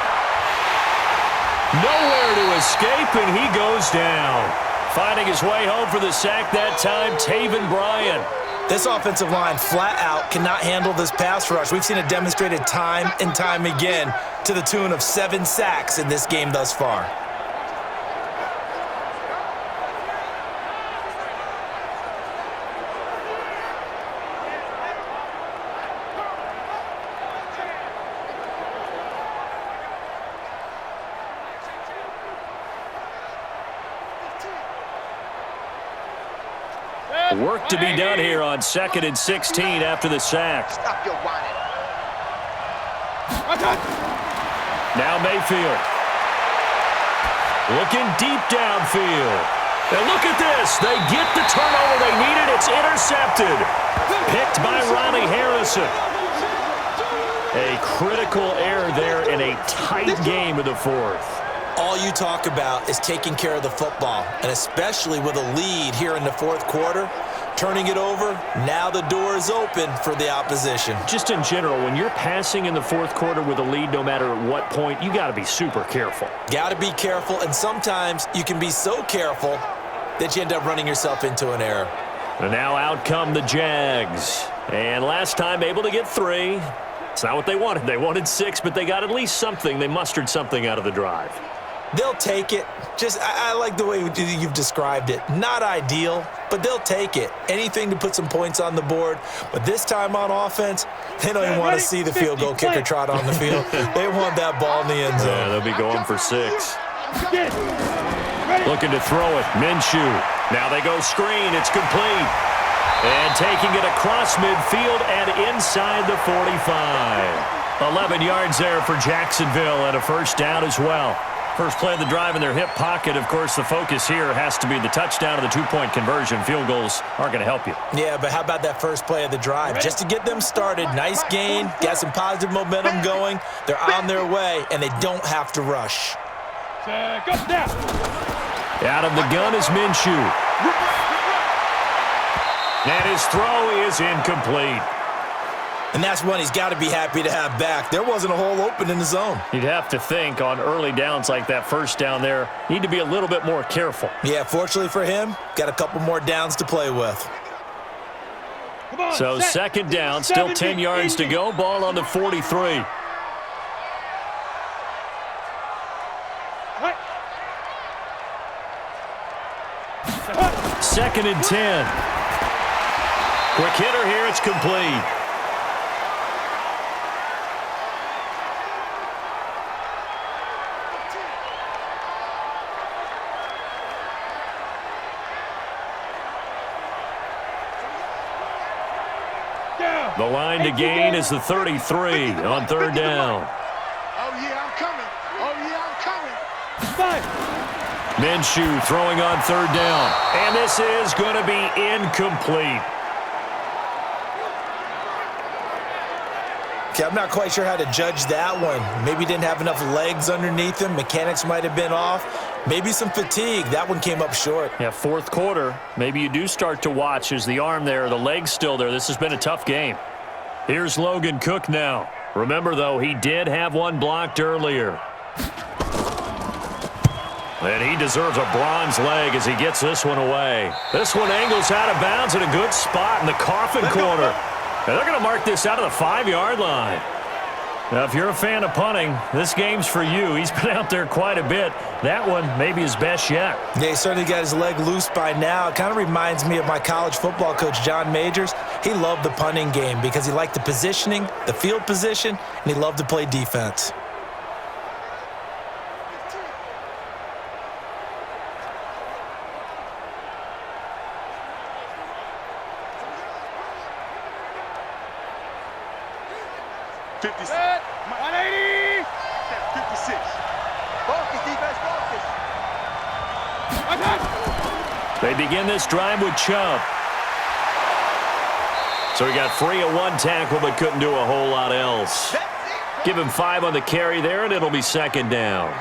Nowhere to escape, and he goes down. Finding his way home for the sack that time, Taven Bryan. This offensive line flat out cannot handle this pass rush. We've seen it demonstrated time and time again to the tune of 7 sacks in this game thus far. Work to be done here on 2nd and 16 after the sack. Stop your whining. Now Mayfield. Looking deep downfield. And look at this. They get the turnover they needed. It's intercepted. Picked by Ronnie Harrison. A critical error there in a tight game of the fourth. All you talk about is taking care of the football, and especially with a lead here in the fourth quarter, turning it over, now the door is open for the opposition. Just in general, when you're passing in the fourth quarter with a lead, no matter at what point, you got to be super careful. Got to be careful, and sometimes you can be so careful that you end up running yourself into an error. And now out come the Jags. And last time able to get 3. It's not what they wanted. They wanted 6, but they got at least something. They mustered something out of the drive. They'll take it. I like the way you've described it. Not ideal, but they'll take it. Anything to put some points on the board. But this time on offense, they don't even want to see the field goal kicker trot on the field. They want that ball in the end zone. Yeah, they'll be going for 6. Looking to throw it. Minshew. Now they go screen. It's complete. And taking it across midfield and inside the 45. 11 yards there for Jacksonville and a first down as well. First play of the drive in their hip pocket. Of course, the focus here has to be the touchdown and the 2-point conversion. Field goals aren't going to help you. Yeah, but how about that first play of the drive? Just to get them started, nice gain, got some positive momentum going. They're on their way, and they don't have to rush. Out of the gun is Minshew. And his throw is incomplete. And that's one he's got to be happy to have back. There wasn't a hole open in the zone. You'd have to think on early downs like that first down there, need to be a little bit more careful. Yeah, fortunately for him, got a couple more downs to play with. So second down, still 10 yards to go. Ball on the 43. Second and 10. Quick hitter here, it's complete. The line to gain is the 33 on third down. Oh, yeah, I'm coming. Oh, yeah, I'm coming. Minshew throwing on third down. And this is going to be incomplete. Okay, I'm not quite sure how to judge that one. Maybe didn't have enough legs underneath him. Mechanics might have been off. Maybe some fatigue. That one came up short. Yeah, fourth quarter. Maybe you do start to watch as the arm there, the leg's still there. This has been a tough game. Here's Logan Cook now. Remember, though, he did have one blocked earlier. And he deserves a bronze leg as he gets this one away. This one angles out of bounds in a good spot in the coffin corner. And they're going to mark this out of the 5-yard line. Now, if you're a fan of punting, this game's for you. He's been out there quite a bit. That one maybe his best yet. Yeah, he certainly got his leg loose by now. It kind of reminds me of my college football coach, John Majors. He loved the punting game because he liked the positioning, the field position, and he loved to play defense. Set. 180. 56. Focus, defense, focus. They begin this drive with Chubb. So he got free of one tackle but couldn't do a whole lot else. Give him 5 on the carry there, and it'll be second down.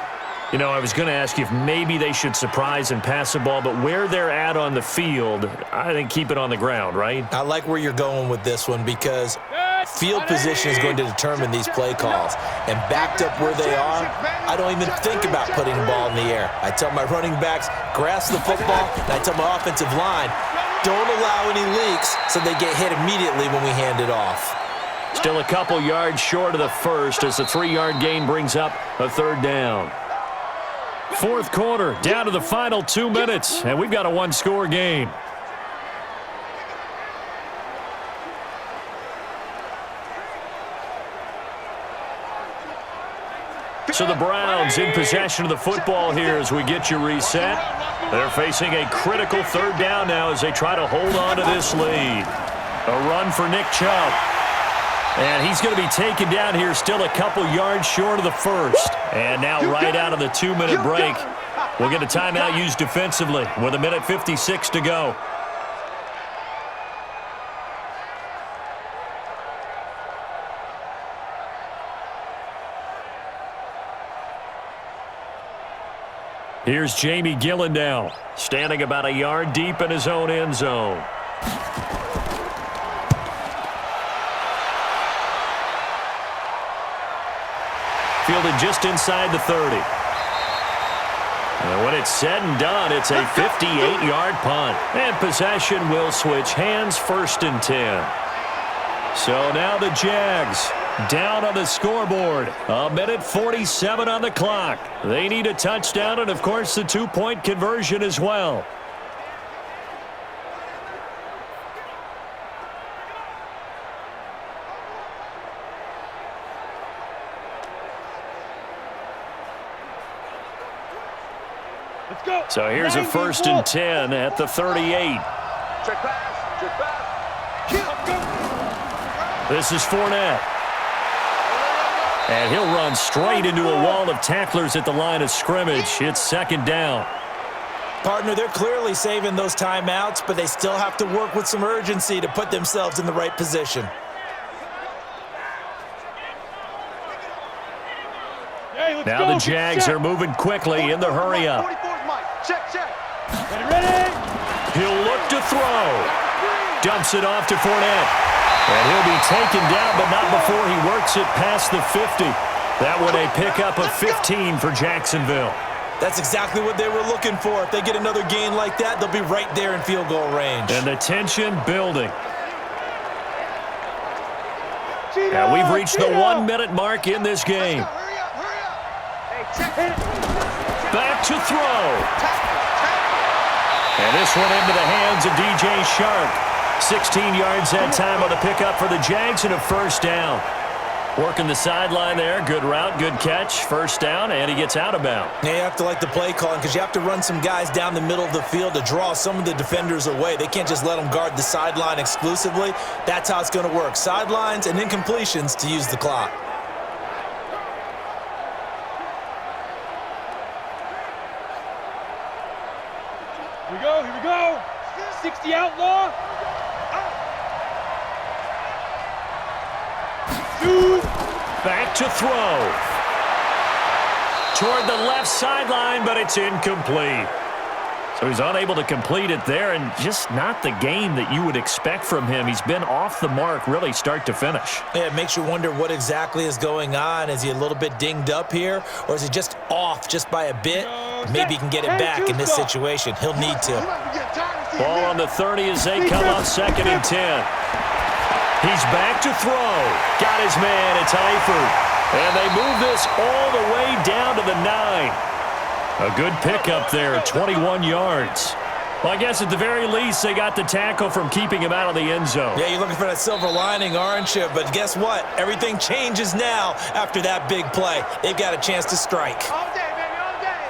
You know, I was going to ask you if maybe they should surprise and pass the ball, but where they're at on the field, I think keep it on the ground, right? I like where you're going with this one because field position is going to determine these play calls. And backed up where they are, I don't even think about putting the ball in the air. I tell my running backs, grasp the football, and I tell my offensive line, don't allow any leaks so they get hit immediately when we hand it off. Still a couple yards short of the first as the 3-yard gain brings up a third down. Fourth quarter, down to the final 2 minutes, and we've got a one-score game. So the Browns in possession of the football here as we get you reset. They're facing a critical third down now as they try to hold on to this lead. A run for Nick Chubb. And he's going to be taken down here still a couple yards short of the first. And now right out of the 2-minute break, We'll get a timeout used defensively with 1:56 to go. Here's Jamie Gillen now, standing about a yard deep in his own end zone. Fielded just inside the 30. And when it's said and done, it's a 58-yard punt. And possession will switch hands, 1st and 10. So now the Jags down on the scoreboard. 1:47 on the clock. They need a touchdown and, of course, the 2-point conversion as well. Let's go. So here's a 1st and 10 at the 38. Check pass. Check pass. This is Fournette. And he'll run straight into a wall of tacklers at the line of scrimmage. It's 2nd down. Partner, they're clearly saving those timeouts, but they still have to work with some urgency to put themselves in the right position. Hey, let's Now go. the Jags are moving quickly in the hurry up. 44's Mike. Check. Ready? He'll look to throw. Dumps it off to Fournette. And he'll be taken down, but not before he works it past the 50. That one a pickup of 15 for Jacksonville. That's exactly what they were looking for. If they get another gain like that, they'll be right there in field goal range. And the tension building. And we've reached the 1-minute mark in this game. Hurry up. Hey, check. Back to throw. And this one into the hands of DJ Shark. 16 yards that time on the pickup for the Jags and a 1st down. Working the sideline there. Good route, good catch. 1st down, and he gets out of bounds. Yeah, you have to like the play calling because you have to run some guys down the middle of the field to draw some of the defenders away. They can't just let them guard the sideline exclusively. That's how it's going to work. Sidelines and incompletions to use the clock. Here we go. 60 outlaw. Back to throw. Toward the left sideline, but it's incomplete. So he's unable to complete it there, and just not the game that you would expect from him. He's been off the mark really start to finish. Yeah, it makes you wonder what exactly is going on. Is he a little bit dinged up here, or is he just off just by a bit? Maybe he can get it back in this situation. He'll need to. Ball on the 30 as they come up 2nd and 10. He's back to throw. Got his man. It's Eifert. And they move this all the way down to the 9. A good pickup there, 21 yards. Well, I guess at the very least, they got the tackle from keeping him out of the end zone. Yeah, you're looking for that silver lining, aren't you? But guess what? Everything changes now after that big play. They've got a chance to strike. All day, baby, all day.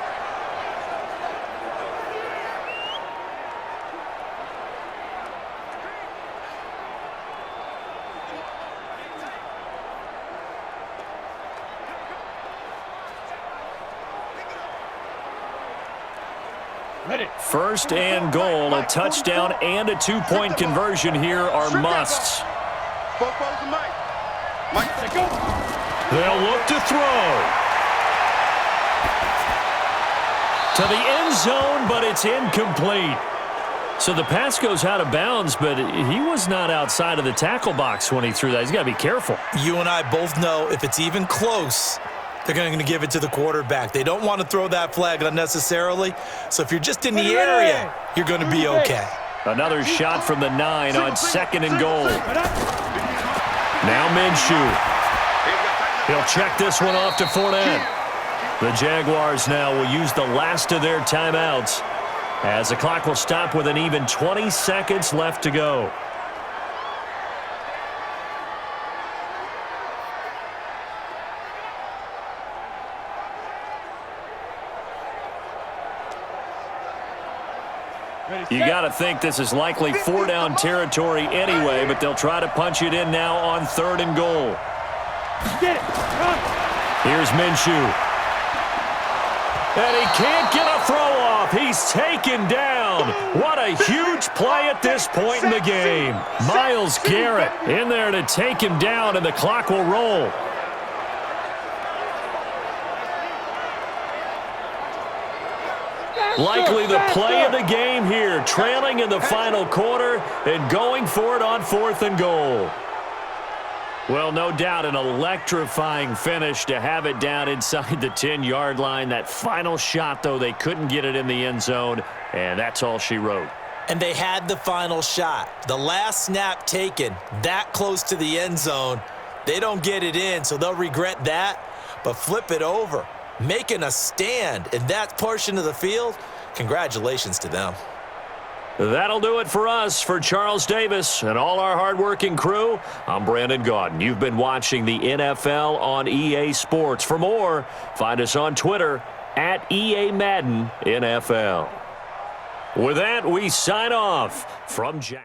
Ready. 1st and goal, a touchdown and a 2-point conversion here are musts. Both to Mike. Mike, Let's go. They'll look to throw. To the end zone, but it's incomplete. So the pass goes out of bounds, but he was not outside of the tackle box when he threw that. He's got to be careful. You and I both know if it's even close, they're going to give it to the quarterback. They don't want to throw that flag unnecessarily. So if you're just in the area, you're going to be okay. Another shot from the 9 on 2nd and goal. Now Minshew. He'll check this one off to Fournette. The Jaguars now will use the last of their timeouts as the clock will stop with an even 20 seconds left to go. You got to think this is likely 4-down territory anyway, but they'll try to punch it in now on 3rd and goal. Get it. Here's Minshew. And he can't get a He's taken down. What a huge play at this point in the game. Myles Garrett in there to take him down, and the clock will roll. Likely the play of the game here, trailing in the final quarter and going for it on 4th and goal. Well, no doubt an electrifying finish to have it down inside the 10-yard line. That final shot, though, they couldn't get it in the end zone, and that's all she wrote. And they had the final shot. The last snap taken that close to the end zone. They don't get it in, so they'll regret that, but flip it over. Making a stand in that portion of the field, congratulations to them. That'll do it for us. For Charles Davis and all our hardworking crew, I'm Brandon Gaudin. You've been watching the NFL on EA Sports. For more, find us on Twitter at EA Madden NFL. With that, we sign off from Jacksonville.